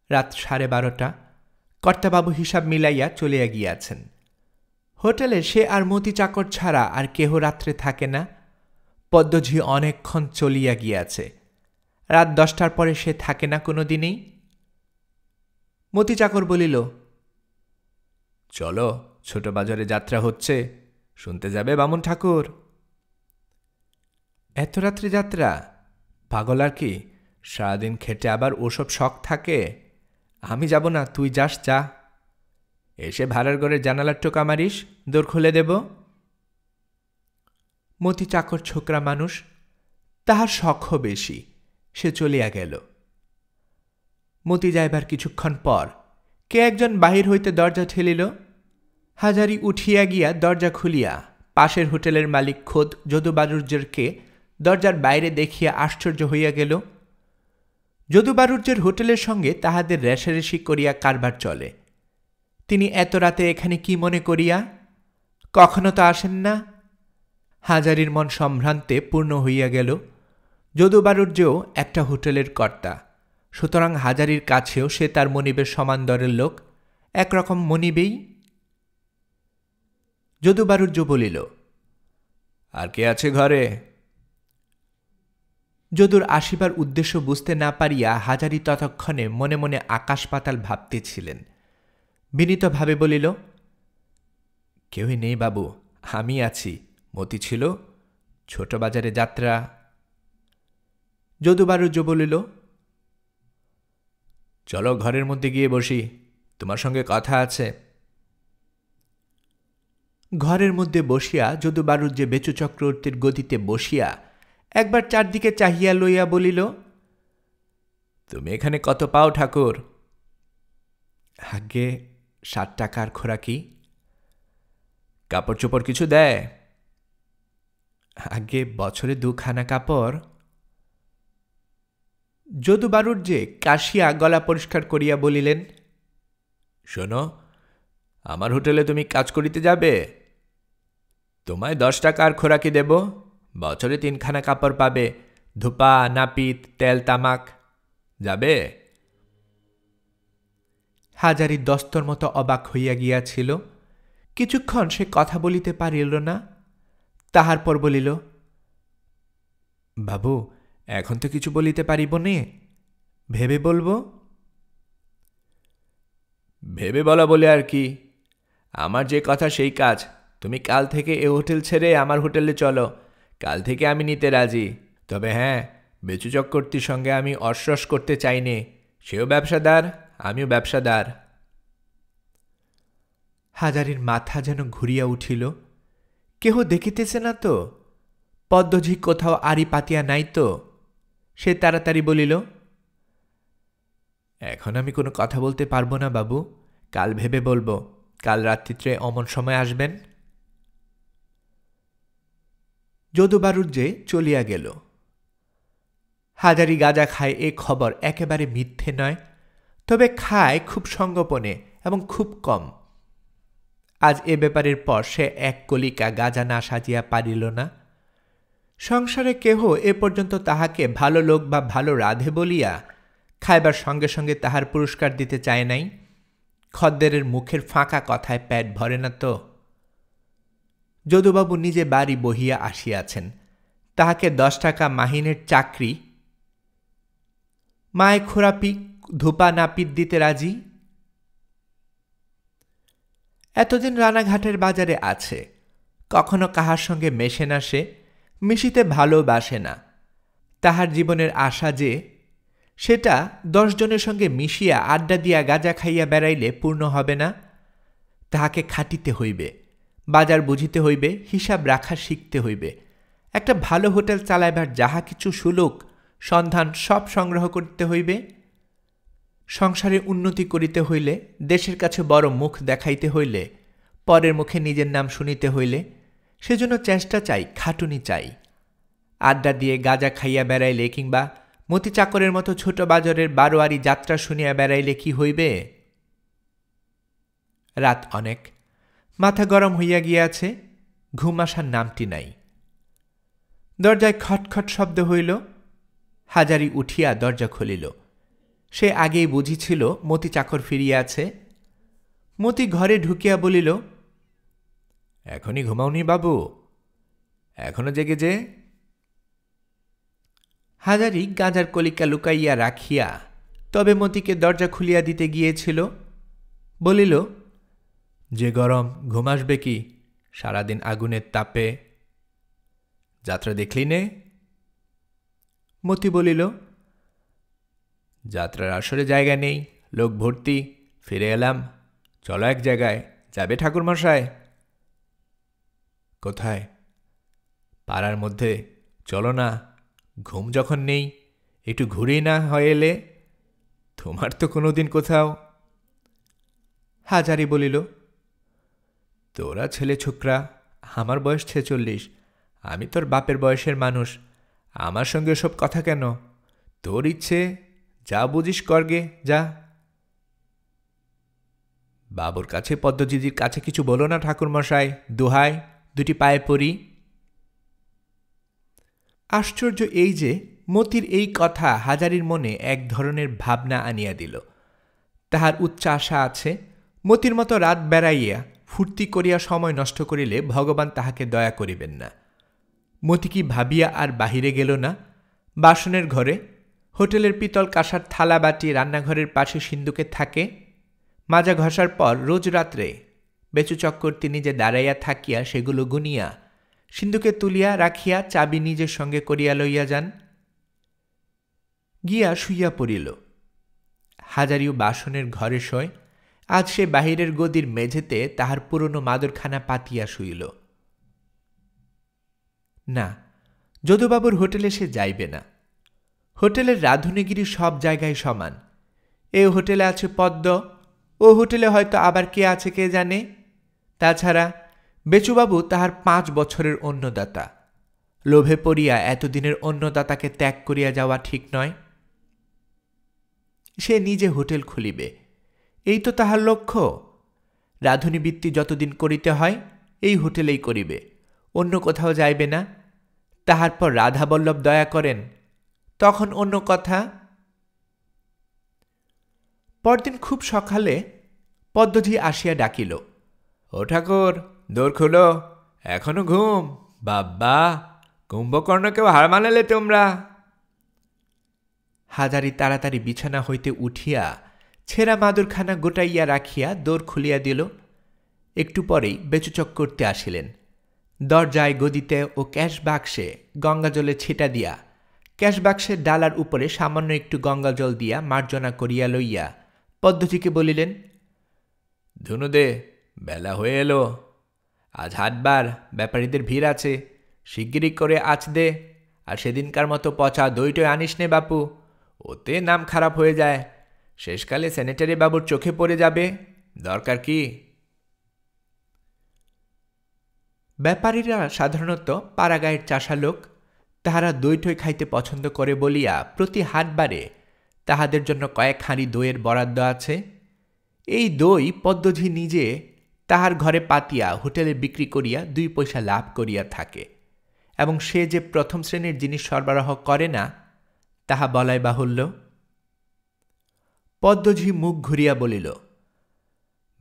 রাত 12:30, কর্তাবাবু হিসাব মিলাইয়া চলিয়া গিয়াছেন। হোটেলে সে আর মতি চাকর ছাড়া আর কেহ রাত্রে থাকে না। পদ্মঝি অনেকক্ষণ চলিয়া গিয়াছে, রাত 10টার পরে সে থাকে না কোনো দিনেই। মতি চাকর বলিল, চলো, ছোট বাজারে যাত্রা হচ্ছে, শুনতে যাবে বামুন ঠাকুর? এত রাত্রে যাত্রা? পাগল আর কি, সারাদিন খেটে আবার ওসব শখ থাকে। আমি যাব না, তুই যাস, যা। এসে ভাড়ার ঘরে জানালার টোকা মারিস, দোর খুলে দেব। মতি চাকর ছোকরা মানুষ, তাহার শখও বেশি, সে চলিয়া গেল। মতি যাইবার কিছুক্ষণ পর কে একজন বাহির হইতে দরজা ঠেলিল। হাজারি উঠিয়া গিয়া দরজা খুলিয়া পাশের হোটেলের মালিক খোদ যদুবাবুর্যকে দরজার বাইরে দেখিয়া আশ্চর্য হইয়া গেল। যদুবাবুর্যের হোটেলের সঙ্গে তাহাদের রেশারেশি করিয়া কারবার চলে। তিনি এত রাতে এখানে কি মনে করিয়া? কখনো তো আসেন না। হাজারির মন সম্ভ্রান্তে পূর্ণ হইয়া গেল। যদুবাবুর্যও একটা হোটেলের কর্তা, সুতরাং হাজারির কাছেও সে তার মনিবের সমান দরের লোক, একরকম মনিবেই। যদুবাবুর্য বলিল, আর কে আছে ঘরে? যদুর আসিবার উদ্দেশ্য বুঝতে না পারিয়া হাজারি ততক্ষণে মনে মনে আকাশ পাতাল ভাবতেছিলেন। বিনীতভাবে বলিল, কেউই নেই বাবু, আমি আছি। মতি ছিল, ছোট বাজারে যাত্রা। যদুবাবুর্য বলিল, চলো ঘরের মধ্যে গিয়ে বসি, তোমার সঙ্গে কথা আছে। ঘরের মধ্যে বসিয়া যদুবাবুর্য বেচু চক্রবর্তীর গদিতে বসিয়া একবার চারদিকে চাহিয়া লইয়া বলিল, তুমি এখানে কত পাও ঠাকুর? আজ্ঞে 7 টাকার খোরাকি। কাপড় চোপড় কিছু দেয়? আজ্ঞে বছরে 2 খানা কাপড়। যদুবাবুর্যে কাশিয়া গলা পরিষ্কার করিয়া বলিলেন, শোনো, আমার হোটেলে তুমি কাজ করিতে যাবে? তোমায় 10 টাকার খোরাকি দেব, বছরে 3 খানা কাপড় পাবে, ধূপা, নাপিত, তেল, তামাক। যাবে? হাজারি দস্তর মতো অবাক হইয়া গিয়াছিল। কিছুক্ষণ সে কথা বলিতে পারিল না। তাহার পর বলিল, বাবু, এখন তো কিছু বলিতে পারিব নে, ভেবে বলব। ভেবে বলা বলে আর কি, আমার যে কথা সেই কাজ। তুমি কাল থেকে এ হোটেল ছেড়ে আমার হোটেলে চলো, কাল থেকে আমি নিতে রাজি। তবে হ্যাঁ, বেচু চক্রবর্তীর সঙ্গে আমি অশ্রস করতে চাই নে, সেও ব্যবসাদার, আমিও ব্যবসাদার। হাজারির মাথা যেন ঘুরিয়া উঠিল। কেহ দেখিতেছে না তো? পদ্মঝিক কোথাও আড়ি পাতিয়া নাই তো? সে তাড়াতাড়ি বলিল, এখন আমি কোনো কথা বলতে পারব না বাবু, কাল ভেবে বলবো। কাল রাত্রিত্রে অমন সময় আসবেন। যদুবাবুর্যে চলিয়া গেল। হাজারি গাঁজা খায় এ খবর একেবারে মিথ্যে নয়, তবে খায় খুব সঙ্গোপনে এবং খুব কম। আজ এ ব্যাপারের পর সে 1 কলিকা গাঁজা না সাজিয়া পারিল না। সংসারে কেহ এ পর্যন্ত তাহাকে ভালো লোক বা ভালো রাধে বলিয়া খাইবার সঙ্গে সঙ্গে তাহার পুরস্কার দিতে চায় নাই। খদ্দেরের মুখের ফাঁকা কথায় পেট ভরে না তো। যদুবাবু নিজে বাড়ি বহিয়া আসিয়াছেন, তাহাকে 10 টাকা মাহিনের চাকরি, মায় খোরাপি, ধূপা, নাপিত দিতে রাজি। এতদিন রানাঘাটের বাজারে আছে, কখনো কাহার সঙ্গে মেশে না, সে মিশিতে ভালোবাসে না। তাহার জীবনের আশা যে সেটা 10 জনের সঙ্গে মিশিয়া আড্ডা দিয়া গাঁজা খাইয়া বেড়াইলে পূর্ণ হবে না। তাহাকে খাটিতে হইবে, বাজার বুঝিতে হইবে, হিসাব রাখা শিখতে হইবে, একটা ভালো হোটেল চালাইবার যাহা কিছু সুলোক সন্ধান সব সংগ্রহ করিতে হইবে। সংসারে উন্নতি করিতে হইলে, দেশের কাছে বড় মুখ দেখাইতে হইলে, পরের মুখে নিজের নাম শুনিতে হইলে, সেজন্য চেষ্টা চাই, খাটুনি চাই। আড্ডা দিয়ে গাঁজা খাইয়া বেড়াইলে কিংবা মতি চাকরের মতো ছোট বাজারের 12 যাত্রা শুনিয়া বেড়াইলে কি হইবে? রাত অনেক, মাথা গরম হইয়া গিয়াছে, ঘুম আসার নামটি নাই। দরজায় খটখট শব্দ হইল। হাজারি উঠিয়া দরজা খুলিল। সে আগেই বুঝিছিল মতি চাকর ফিরিয়াছে। মতি ঘরে ঢুকিয়া বলিল, এখনই ঘুমাওনি বাবু? এখনো জেগে যে? হাজারি গাঁজার কলিকা লুকাইয়া রাখিয়া তবে মতিকে দরজা খুলিয়া দিতে গিয়েছিল। বলিল, যে গরম, ঘুম আসবে কি সারাদিন আগুনের তাপে? যাত্রা দেখলি নে? মতি বলিল, যাত্রার আসরে জায়গা নেই, লোক ভর্তি, ফিরে এলাম। চলো এক জায়গায়, যাবে ঠাকুরমশায়? কোথায়? পাড়ার মধ্যে। চলো না, ঘুম যখন নেই একটু ঘুরেই না হয় এলে। তোমার তো কোনোদিন কোথাও। হাজারি বলিল, তোরা ছেলে ছোকরা, আমার বয়স 46, আমি তোর বাপের বয়সের মানুষ, আমার সঙ্গে সব কথা কেন? তোর ইচ্ছে, যা বুঝিস করগে, যা। বাবুর কাছে পদ্মদিদির কাছে কিছু বলো না ঠাকুরমশাই, দোহাই, দুটি পায়ে পড়ি। আশ্চর্য এই যে মতির এই কথা হাজারির মনে এক ধরনের ভাবনা আনিয়া দিল। তাহার উচ্চ আশা আছে, মতির মতো রাত বেড়াইয়া ফুর্তি করিয়া সময় নষ্ট করিলে ভগবান তাহাকে দয়া করিবেন না। মতি কি ভাবিয়া আর বাহিরে গেল না। বাসনের ঘরে, হোটেলের পিতল কাঁসার থালা বাটি রান্নাঘরের পাশে সিন্দুকে থাকে। মাজা ঘষার পর রোজ রাত্রে বেচু চক্করটি নিজে দাঁড়াইয়া থাকিয়া সেগুলো গুনিয়া সিন্দুকে তুলিয়া রাখিয়া চাবি নিজের সঙ্গে করিয়া লইয়া যান। গিয়া শুইয়া পড়িল। হাজারিও বাসনের ঘরে শোয়। আজ সে বাহিরের গদির মেঝেতে তাহার পুরনো মাদুরখানা পাতিয়া শুইল। না, যদুবাবুর হোটেলে সে যাইবে না। হোটেলের রাঁধুনিগিরি সব জায়গায় সমান। এ হোটেলে আছে পদ্ম, ও হোটেলে হয়তো আবার কে আছে কে জানে। তাছাড়া বেচুবাবু তাহার 5 বছরের অন্নদাতা। লোভে পড়িয়া এতদিনের অন্নদাতাকে ত্যাগ করিয়া যাওয়া ঠিক নয়। সে নিজে হোটেল খুলিবে, এই তো তাহার লক্ষ্য। রাঁধুনি বৃত্তি যতদিন করিতে হয় এই হোটেলেই করিবে, অন্য কোথাও যাইবে না। তাহার পর রাধাবল্লভ দয়া করেন, তখন অন্য কথা। পরদিন খুব সকালে পদ্মজি আসিয়া ডাকিল, ও ঠাকুর, দোর খুলো, এখনো ঘুম? বাব্বা, কুম্ভকর্ণকেও হার মানালে তোমরা। হাজারি তাড়াতাড়ি বিছানা হইতে উঠিয়া ছেঁড়া মাদুরখানা গোটাইয়া রাখিয়া দোর খুলিয়া দিল। একটু পরেই বেচুচক করতে আসিলেন। দরজায়, গদিতে ও ক্যাশ বাক্সে গঙ্গাজলে ছিটা দিয়া ক্যাশ বাক্সের ডালার উপরে সামান্য একটু গঙ্গাজল দিয়া মার্জনা করিয়া লইয়া পদ্মজিকে বলিলেন, ধুনু দে, বেলা হয়ে এলো। আজ হাটবার, ব্যাপারীদের ভিড় আছে, শিগগিরি করে আজ দে। আর সেদিনকার মতো পচা দইটই আনিস নে বাপু, ওতে নাম খারাপ হয়ে যায়। শেষকালে সেনেটারি বাবুর চোখে পড়ে যাবে। দরকার কি? ব্যাপারীরা সাধারণত পাড়াগাঁয়ের চাষা লোক। তাহারা দইটই খাইতে পছন্দ করে বলিয়া প্রতি হাটবারে তাহাদের জন্য কয়েক হাঁড়ি দইয়ের বরাদ্দ আছে। এই দই পদ্মজি নিজে তাহার ঘরে পাতিয়া হোটেলে বিক্রি করিয়া 2 পয়সা লাভ করিয়া থাকে, এবং সে যে প্রথম শ্রেণীর জিনিস সরবরাহ করে না তাহা বলাই বাহুল্য। পদ্মজি মুখ ঘুরিয়া বলিল,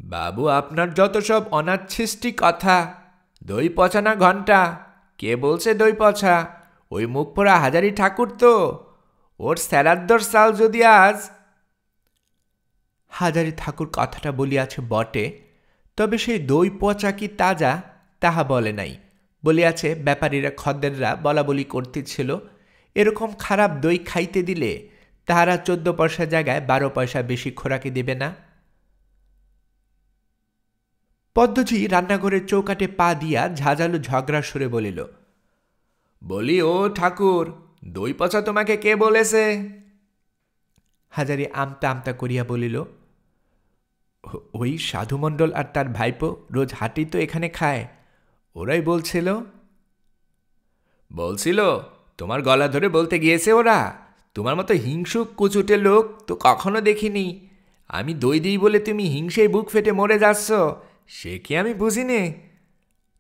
বাবু, আপনার যত সব অনাচ্ছিষ্টি কথা। দই পচা না ঘণ্টা? কে বলছে দই পচা? ওই মুখ পোড়া হাজারি ঠাকুর তো। ওর স্যারাদ্দর সাল যদি আজ। হাজারি ঠাকুর কথাটা বলিয়াছে বটে, তবে সেই দই পচা কি তাজা তাহা বলে নাই। বলিয়াছে ব্যাপারীরা খদ্দেররা বলা বলি করতেছিল, এরকম খারাপ দই খাইতে দিলে তাহারা 14 পয়সা জায়গায় 12 পয়সা বেশি খোরাকি দেবে না। পদ্মজি রান্নাঘরের চৌকাটে পা দিয়া ঝাঁঝালো ঝগড়া সুরে বলিল, বলি ও ঠাকুর, দই পচা তোমাকে কে বলেছে? হাজারি আমতা আমতা করিয়া বলিল, ওই সাধুমণ্ডল আর তার ভাইপো রোজ হাঁটি তো এখানে খায়, ওরাই বলছিল। তোমার গলা ধরে বলতে গিয়েছে ওরা? তোমার মতো হিংসুক কুচুটে লোক তো কখনো দেখিনি। আমি দই দিই বলে তুমি হিংসেই বুক ফেটে মরে যাচ্ছ, সে কি আমি বুঝিনে?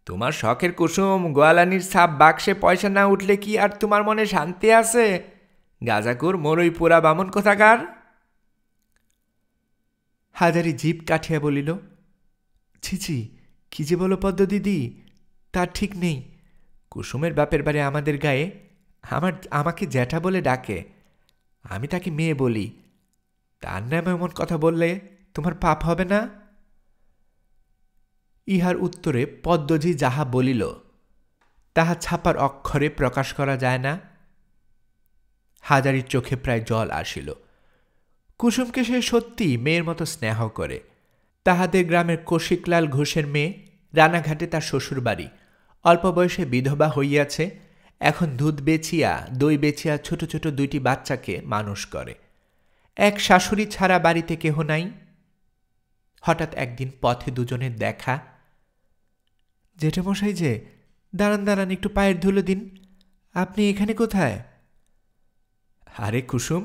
তোমার শখের কুসুম গোয়ালানির ছাপ বাক্সে পয়সা না উঠলে কি আর তোমার মনে শান্তি আছে? গাজাকুর মরই পোড়া বামন কোথাকার। হাজারি জিভ কাঠিয়া বলিল, ছিছি, কি যে বলো পদ্ম দিদি, তার ঠিক নেই। কুসুমের বাপের বাড়ি আমাদের গায়ে, আমাকে জ্যাঠা বলে ডাকে, আমি তাকে মেয়ে বলি। তার নামে এমন কথা বললে তোমার পাপ হবে না? ইহার উত্তরে পদ্মজি যাহা বলিল তাহা ছাপার অক্ষরে প্রকাশ করা যায় না। হাজারির চোখে প্রায় জল আসিল। কুসুমকে সে সত্যি মেয়ের মতো স্নেহ করে। তাহাদের গ্রামের কৌশিকলাল ঘোষের মেয়ে, রানাঘাটে তার শ্বশুর বাড়ি। অল্প বয়সে বিধবা হইয়াছে, এখন দুধ বেচিয়া দই বেচিয়া ছোট ছোট 2টি বাচ্চাকে মানুষ করে। এক শাশুড়ি ছাড়া বাড়িতে কেহ নাই। হঠাৎ একদিন পথে দুজনের দেখা। জেঠামশাই যে, দাঁড়ান দাঁড়ান, একটু পায়ের ধুলো দিন। আপনি এখানে কোথায়? আরে কুসুম,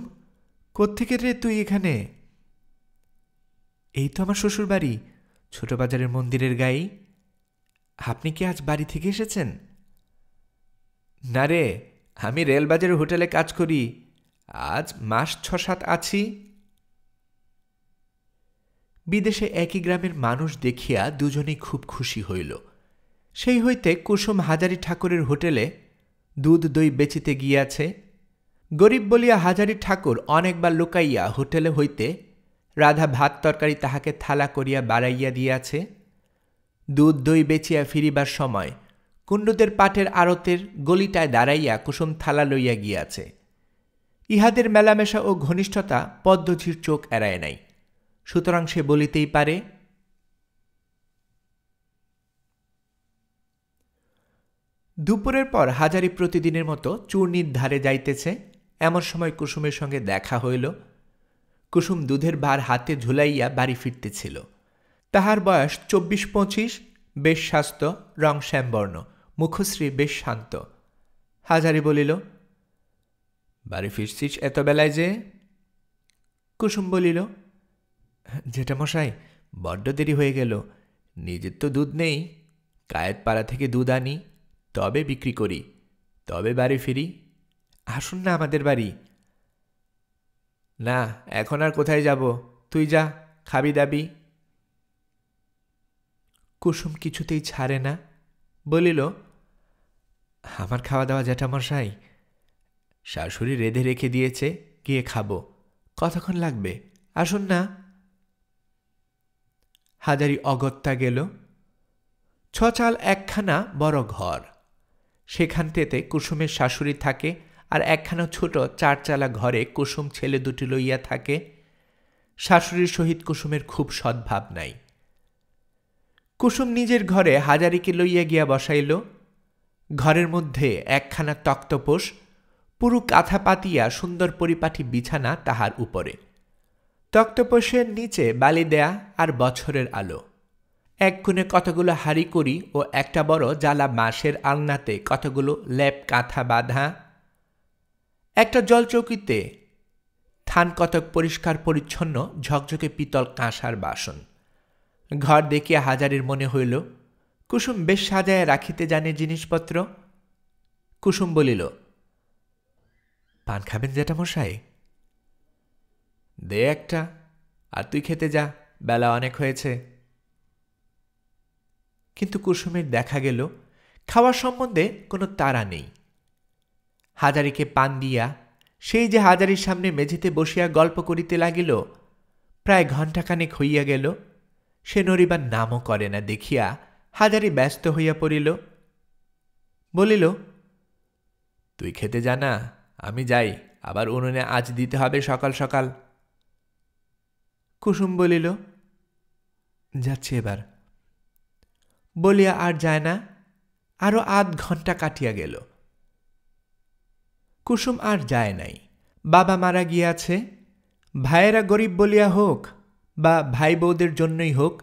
কোত্থেকে রে তুই এখানে? এই তো আমার শ্বশুর বাড়ি, ছোট বাজারের মন্দিরের গায়েই। আপনি কি আজ বাড়ি থেকে এসেছেন? না রে, আমি রেলবাজারের হোটেলে কাজ করি। আজ মাস ৬-৭ আছি। বিদেশে একই গ্রামের মানুষ দেখিয়া দুজনেই খুব খুশি হইল। সেই হইতে কুসুম হাজারি ঠাকুরের হোটেলে দুধ দই বেচিতে গিয়াছে। গরিব বলিয়া হাজারি ঠাকুর অনেকবার লুকাইয়া হোটেলে হইতে রাধা ভাত তরকারি তাহাকে থালা করিয়া বাড়াইয়া দিয়াছে। দুধ দই বেচিয়া ফিরিবার সময় কুণ্ডুদের পাটের আড়তের গলিটায় দাঁড়াইয়া কুসুম থালা লইয়া গিয়াছে। ইহাদের মেলামেশা ও ঘনিষ্ঠতা পদ্মঝির চোখ এড়ায় নাই, সুতরাং সে বলিতেই পারে। দুপুরের পর হাজারি প্রতিদিনের মতো চূর্ণির ধারে যাইতেছে। এমন সময় কুসুমের সঙ্গে দেখা হইল। কুসুম দুধের ভার হাতে ঝুলাইয়া বাড়ি ফিরতেছিল। তাহার বয়স ২৪-২৫, বেশ স্বাস্থ্য, রং শ্যামবর্ণ, মুখশ্রী বেশ শান্ত। হাজারি বলিল, বাড়ি ফিরছিস এত বেলায় যে? কুসুম বলিল, জেঠামশাই, বড্ড দেরি হয়ে গেল। নিজের তো দুধ নেই, কায়েতপাড়া থেকে দুধ আনি, তবে বিক্রি করি, তবে বাড়ি ফিরি। আসুন না আমাদের বাড়ি। না, এখন আর কোথায় যাব? তুই যা, খাবি দাবি। কুসুম কিছুতেই ছাড়ে না, বলিল, আমার খাওয়া দাওয়া জেঠামশাই, শাশুড়ি রেঁধে রেখে দিয়েছে, গিয়ে খাবো। কতক্ষণ লাগবে? আসুন না। হাজারি অগত্যা গেল। ৬ চাল একখানা বড় ঘর, সেখানটাতে কুসুমের শাশুড়ি থাকে, আর একখানা ছোট ৪ চালা ঘরে কুসুম ছেলে দুটি লইয়া থাকে। শাশুড়ির সহিত কুসুমের খুব সদ্ভাব নাই। কুসুম নিজের ঘরে হাজারিকে লইয়া গিয়া বসাইল। ঘরের মধ্যে একখানা তক্তপোষ, পুরু কাঁথা পাতিয়া সুন্দর পরিপাটি বিছানা তাহার উপরে। তক্তপোষের নিচে বালি দেয়া আর বছরের আলো। এক কোণে কতগুলো হাঁড়ি করি ও একটা বড় জ্বালা বাঁশের আলনাতে কতগুলো লেপ কাঁথা বাঁধা। একটা জলচৌকিতে থান কতক পরিষ্কার পরিচ্ছন্ন ঝকঝকে পিতল কাঁসার বাসন। ঘর দেখিয়া হাজারির মনে হইল কুসুম বেশ সাজায় রাখিতে জানে জিনিসপত্র। কুসুম বলিল, পান খাবেন জেঠামশাই? দে একটা, আর তুই খেতে যা, বেলা অনেক হয়েছে। কিন্তু কুসুমের দেখা গেল খাওয়ার সম্বন্ধে কোনো তাড়া নেই। হাজারিকে পান দিয়া সেই যে হাজারির সামনে মেঝেতে বসিয়া গল্প করিতে লাগিল, প্রায় ঘণ্টাখানেক হইয়া গেল। সে নড়িবার নামও করে না দেখিয়া হাজারি ব্যস্ত হইয়া পড়িল। বলিল, তুই খেতে যা না, আমি যাই, আবার উনুনে আঁচ দিতে হবে সকাল সকাল। কুসুম বলিল, যাচ্ছি এবার। বলিয়া আর যায় না। আরো আধ ঘণ্টা কাটিয়া গেল। কুসুম আর যায় নাই। বাবা মারা গিয়াছে। ভাইয়েরা গরিব বলিয়া হোক বা ভাই বউদের জন্যই হোক,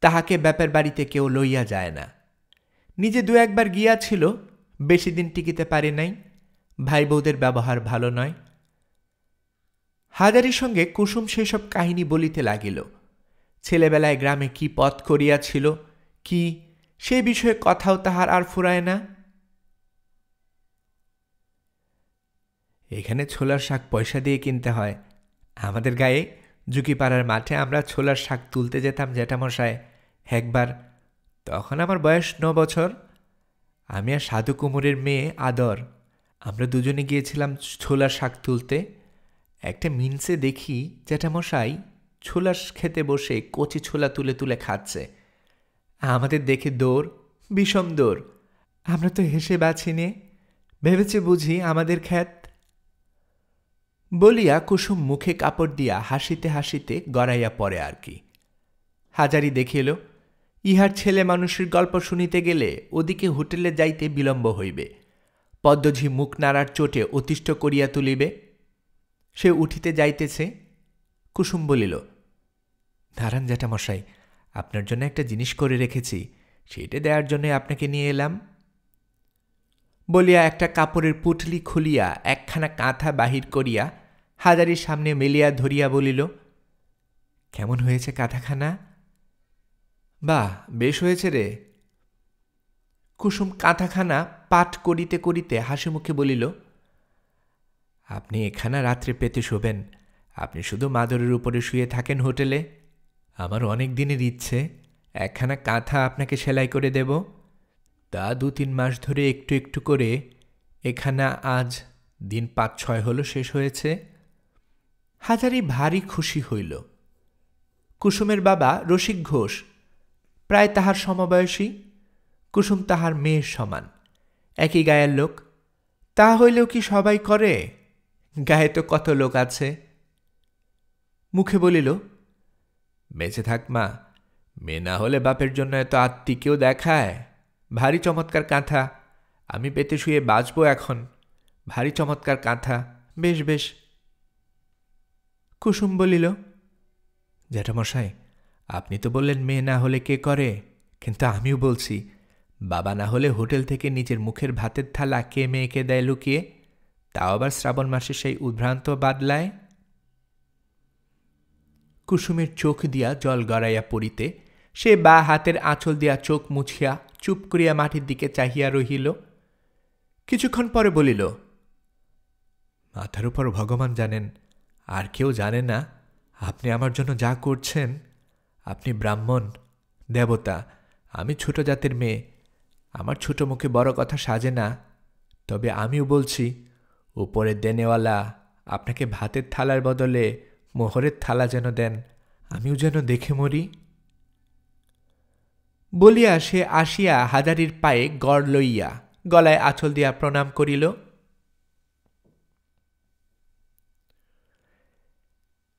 তাহাকে ব্যাপার বাড়িতে কেউ লইয়া যায় না। নিজে ২-১ বার গিয়াছিল, বেশি দিন টিকিতে পারে নাই। ভাই বউদের ব্যবহার ভালো নয়। হাজারির সঙ্গে কুসুম সেসব কাহিনী বলিতে লাগিল। ছেলেবেলায় গ্রামে কি পথ করিয়াছিল, কি সে বিষয়ে কথাও তাহার আর ফুরায় না। এখানে ছোলার শাক পয়সা দিয়ে কিনতে হয়। আমাদের গায়ে ঝুঁকিপাড়ার মাঠে আমরা ছোলার শাক তুলতে যেতাম জেঠামশায় একবার। তখন আমার বয়স ৯ বছর। আমি আর সাধু কুমুরের মেয়ে আদর, আমরা দুজনে গিয়েছিলাম ছোলার শাক তুলতে। একটা মিনসে দেখি জেঠামশাই ছোলার খেতে বসে কচি ছোলা তুলে তুলে খাচ্ছে। আমাদের দেখে দৌড়, বিষম দৌড়। আমরা তো হেসে বাঁচিনে, ভেবেছে বুঝি আমাদের ক্ষেত। বলিয়া কুসুম মুখে কাপড় দিয়া হাসিতে হাসিতে গড়াইয়া পড়ে আর কি। হাজারি দেখিল ইহার ছেলে মানুষের গল্প শুনিতে গেলে ওদিকে হোটেলে যাইতে বিলম্ব হইবে। পদ্মঝি মুখ নাড়ার চোটে অতিষ্ঠ করিয়া তুলিবে। সে উঠিতে যাইতেছে। কুসুম বলিল, দাঁড়ান জ্যাঠামশাই, আপনার জন্য একটা জিনিস করে রেখেছি, সেটা দেওয়ার জন্য আপনাকে নিয়ে এলাম। বলিয়া একটা কাপড়ের পুটলি খুলিয়া একখানা কাঁথা বাহির করিয়া হাজারির সামনে মেলিয়া ধরিয়া বলিল, কেমন হয়েছে কাঁথাখানা? বাহ, বেশ হয়েছে রে। কুসুম কাঁথাখানা পাঠ করিতে করিতে হাসি মুখে বলিল, আপনি এখানা রাত্রে পেতে শোবেন, আপনি শুধু মাদুরের উপরে শুয়ে থাকেন হোটেলে। আমার অনেক দিনের ইচ্ছে একখানা কাঁথা আপনাকে সেলাই করে দেব। তা 2-3 মাস ধরে একটু একটু করে এখানা আজ দিন 5-6 হলো শেষ হয়েছে। হাজারি ভারী খুশি হইল। কুসুমের বাবা রসিক ঘোষ, প্রায় তাহার সমবয়সী। কুসুম তাহার মেয়ের সমান, একই গায়ের লোক। তা হইলেও কি সবাই করে? গায়ে তো কত লোক আছে। মুখে বলিল, বেঁচে থাক মা, মেয়ে না হলে বাপের জন্য এত আত্মীকেও দেখায়। ভারী চমৎকার কাঁথা, আমি পেতে শুয়ে বাঁচব এখন। ভারী চমৎকার কাঁথা, বেশ বেশ। কুসুম বলিল, জ্যাঠামশাই, আপনি তো বললেন মেয়ে না হলে কে করে, কিন্তু আমিও বলছি বাবা না হলে হোটেল থেকে নিজের মুখের ভাতের থালা কে মেয়েকে দেয় লুকিয়ে, তাও আবার শ্রাবণ মাসে সেই উদ্ভ্রান্ত বাদলায়। কুসুমের চোখ দিয়া জল গড়াইয়া পড়িতে সে বা হাতের আঁচল দিয়া চোখ মুছিয়া চুপ করিয়া মাটির দিকে চাহিয়া রহিল। কিছুক্ষণ পরে বলিল, মাথার উপর ভগবান জানেন, আর কেউ জানে না আপনি আমার জন্য যা করছেন। আপনি ব্রাহ্মণ, দেবতা, আমি ছোট জাতের মেয়ে, আমার ছোট মুখে বড় কথা সাজে না। তবে আমিও বলছি, উপরের দেনেওয়ালা আপনাকে ভাতের থালার বদলে মোহরের থালা যেন দেন, আমিও যেন দেখে মরি। বলিয়া সে আসিয়া হাজারির পায়ে গড় লইয়া গলায় আঁচল দিয়া প্রণাম করিল।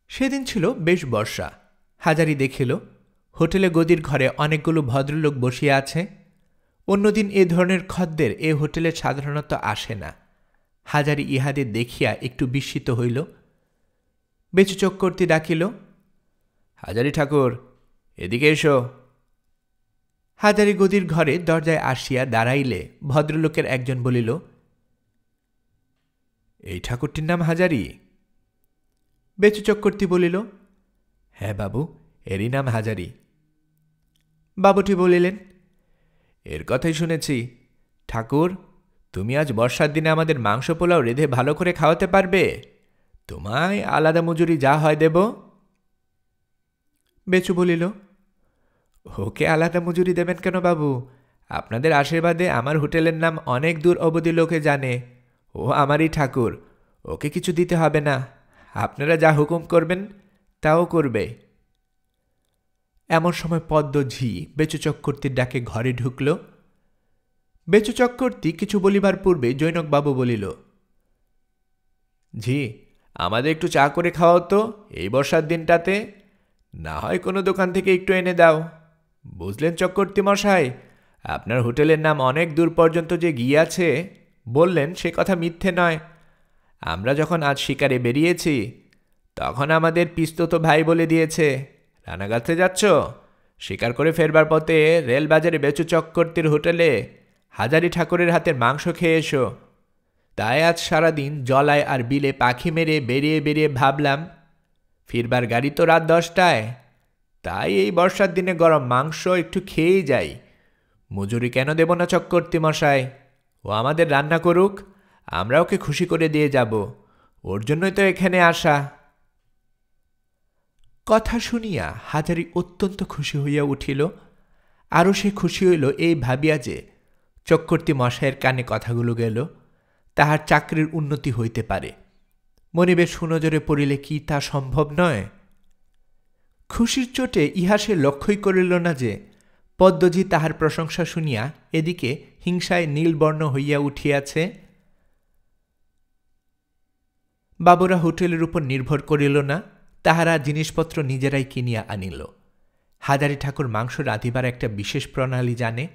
সেদিন ছিল বেশ বর্ষা। হাজারি দেখিল হোটেলে গদির ঘরে অনেকগুলো ভদ্রলোক বসিয়া আছে। অন্যদিন এ ধরনের খদ্দের এ হোটেলে সাধারণত আসে না। হাজারি ইহাদের দেখিয়া একটু বিস্মিত হইল। বেচু চক্রবর্তী ডাকিল, হাজারি ঠাকুর, এদিকে এসো। হাজারি গদির ঘরে দরজায় আসিয়া দাঁড়াইলে ভদ্রলোকের একজন বলিল, এই ঠাকুরটির নাম হাজারি? বেচু চক্রবর্তী বলিল, হ্যাঁ বাবু, এরই নাম হাজারি। বাবুটি বলিলেন, এর কথাই শুনেছি। ঠাকুর, তুমি আজ বর্ষার দিনে আমাদের মাংস পোলাও রেঁধে ভালো করে খাওয়াতে পারবে? তোমায় আলাদা মজুরি যা হয় দেব। বেচু বলিল, ওকে আলাদা মজুরি দেবেন কেন বাবু? আপনাদের আশীর্বাদে আমার হোটেলের নাম অনেক দূর অবধি লোকে জানে। ও আমারই ঠাকুর, ওকে কিছু দিতে হবে না। আপনারা যা হুকুম করবেন তাও করবে। এমন সময় পদ্ম ঝি বেচু চক্রবর্তীর ডাকে ঘরে ঢুকল। বেচু চক্রবর্তী কিছু বলিবার পূর্বে জৈনকবাবু বলিল, ঝি, আমাদের একটু চা করে খাওয়াও তো এই বর্ষার দিনটাতে। না হয় কোনো দোকান থেকে একটু এনে দাও। বুঝলেন চক্রবর্তী মশাই, আপনার হোটেলের নাম অনেক দূর পর্যন্ত যে গিয়াছে বললেন, সে কথা মিথ্যে নয়। আমরা যখন আজ শিকারে বেরিয়েছি তখন আমাদের পিস্তত ভাই বলে দিয়েছে, রানাগাছে যাচ্ছ, শিকার করে ফেরবার পথে রেলবাজারে বেচু চক্রবর্তীর হোটেলে হাজারি ঠাকুরের হাতের মাংস খেয়ে এসো। তাই আজ সারাদিন জলায় আর বিলে পাখি মেরে বেরিয়ে বেরিয়ে ভাবলাম, ফিরবার গাড়ি তো রাত 10টায়, তাই এই বর্ষার দিনে গরম মাংস একটু খেয়েই যাই। মজুরি কেন দেব না চক্রবর্তী মশাই? ও আমাদের রান্না করুক, আমরা ওকে খুশি করে দিয়ে যাব। ওর জন্যই তো এখানে আসা। কথা শুনিয়া হাজারি অত্যন্ত খুশি হইয়া উঠিল। আরও সে খুশি হইল এই ভাবিয়া যে চক্রবর্তী মশাইয়ের কানে কথাগুলো গেল, তাহার চাকরির উন্নতি হইতে পারে। মনিবের সুনজরে পড়িলে কি তা সম্ভব নয়? খুশির চোটে ইহা সে লক্ষ্যই করিল না যে পদ্মজি তাহার প্রশংসা শুনিয়া এদিকে হিংসায় নীলবর্ণ হইয়া উঠিয়াছে। বাবুরা হোটেলের উপর নির্ভর করিল না, তাহারা জিনিসপত্র নিজেরাই কিনিয়া আনিল। হাজারি ঠাকুর মাংস রাঁধিবার একটা বিশেষ প্রণালী জানে।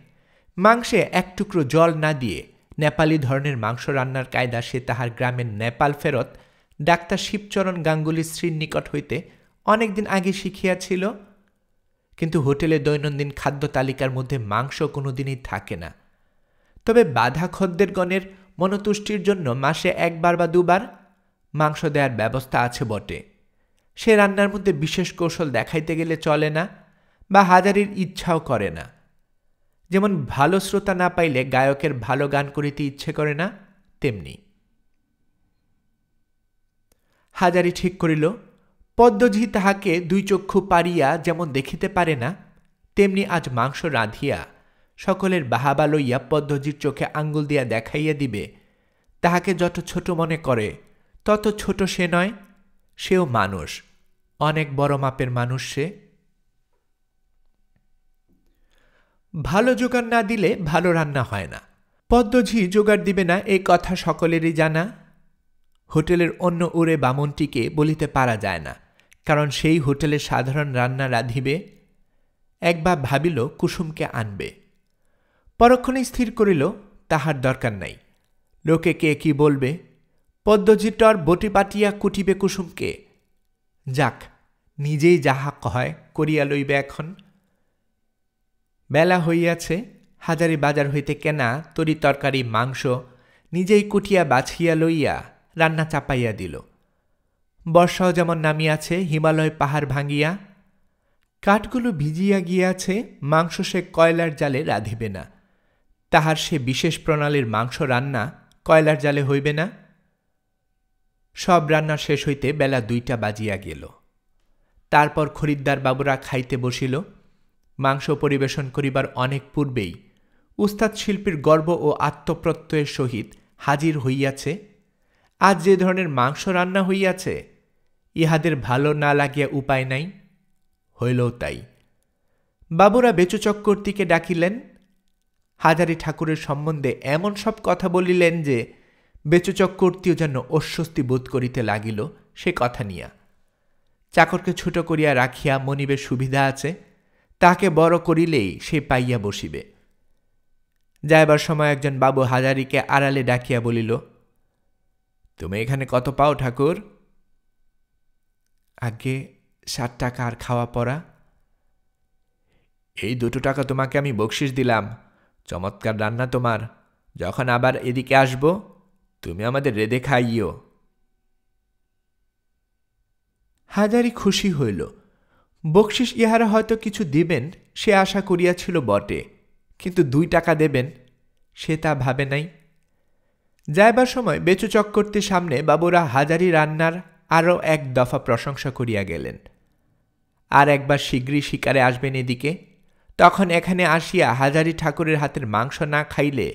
মাংসে এক টুকরো জল না দিয়ে নেপালি ধরনের মাংস রান্নার কায়দা সে তাহার গ্রামের নেপাল ফেরত ডাক্তার শিবচরণ গাঙ্গুলি শ্রীর নিকট হইতে অনেকদিন আগে শিখিয়াছিল। কিন্তু হোটেলে দৈনন্দিন খাদ্য তালিকার মধ্যে মাংস কোনোদিনই থাকে না। তবে বাধা খদ্দেরগণের মনোতুষ্টির জন্য মাসে 1 বার বা 2 বার মাংস দেওয়ার ব্যবস্থা আছে বটে। সে রান্নার মধ্যে বিশেষ কৌশল দেখাইতে গেলে চলে না, বা হাজারির ইচ্ছাও করে না। যেমন ভালো শ্রোতা না পাইলে গায়কের ভালো গান করিতে ইচ্ছে করে না, তেমনি হাজারি ঠিক করিল, পদ্মঝি তাহাকে 2 চক্ষু পারিয়া যেমন দেখিতে পারে না, তেমনি আজ মাংস রাঁধিয়া সকলের বাহাবা লইয়া পদ্মজির চোখে আঙ্গুল দিয়া দেখাইয়া দিবে। তাহাকে যত ছোট মনে করে তত ছোট সে নয়, সেও মানুষ, অনেক বড় মাপের মানুষ সে। ভালো জোগাড় না দিলে ভালো রান্না হয় না। পদ্মঝি জোগাড় দিবে না এই কথা সকলেরই জানা। হোটেলের অন্য উড়ে বামনটিকে বলিতে পারা যায় না, কারণ সেই হোটেলে সাধারণ রান্না রাঁধিবে। একবার ভাবিল কুসুমকে আনবে, পরক্ষণে স্থির করিল তাহার দরকার নাই। লোকে কে কি বলবে, পদ্মজিটর বটি পাটিয়া কুটিবে কুসুমকে। যাক, নিজেই যাহা কয় করিয়া লইবে এখন। বেলা হইয়াছে, হাজারি বাজার হইতে কেনা তরি তরকারি মাংস নিজেই কুটিয়া বাছিয়া লইয়া রান্না চাপাইয়া দিল। বর্ষাও যেমন নামিয়াছে হিমালয় পাহাড় ভাঙ্গিয়া। কাঠগুলো ভিজিয়া গিয়াছে, মাংস সে কয়লার জালে রাঁধিবে না। তাহার সে বিশেষ প্রণালীর মাংস রান্না কয়লার জালে হইবে না। সব রান্না শেষ হইতে বেলা 2টা বাজিয়া গেল। তারপর খরিদ্দার বাবুরা খাইতে বসিল। মাংস পরিবেশন করিবার অনেক পূর্বেই উস্তাদ শিল্পীর গর্ব ও আত্মপ্রত্যয়ের সহিত হাজির হইয়াছে। আজ যে ধরনের মাংস রান্না হইয়াছে, ইহাদের ভালো না লাগিয়া উপায় নাই। হইলও তাই। বাবুরা বেচু চক্রবর্তীকে ডাকিলেন। হাজারি ঠাকুরের সম্বন্ধে এমন সব কথা বলিলেন যে বেচু চক্রবর্তীও যেন অস্বস্তি বোধ করিতে লাগিল সে কথা নিয়া। চাকরকে ছোট করিয়া রাখিয়া মনিবের সুবিধা আছে, তাকে বড় করিলেই সে পাইয়া বসিবে। যাইবার সময় একজন বাবু হাজারিকে আড়ালে ডাকিয়া বলিল, তুমি এখানে কত পাও ঠাকুর? আগে 7 টাকা আর খাওয়া পড়া। এই 2 টাকা তোমাকে আমি বকশিস দিলাম। চমৎকার রান্না তোমার। যখন আবার এদিকে আসব, তুমি আমাদের রেঁধে খাইও। হাজারি খুশি হইল। বকশিস ইহারা হয়তো কিছু দিবেন সে আশা করিয়াছিল বটে, কিন্তু 2 টাকা দেবেন সে তা ভাবে নাই। যাইবার সময় বেচু চক্রবর্তীর সামনে বাবুরা হাজারি রান্নার আরও 1 দফা প্রশংসা করিয়া গেলেন। আর একবার শীঘ্রই শিকারে আসবেন এদিকে, তখন এখানে আসিয়া হাজারি ঠাকুরের হাতের মাংস না খাইলে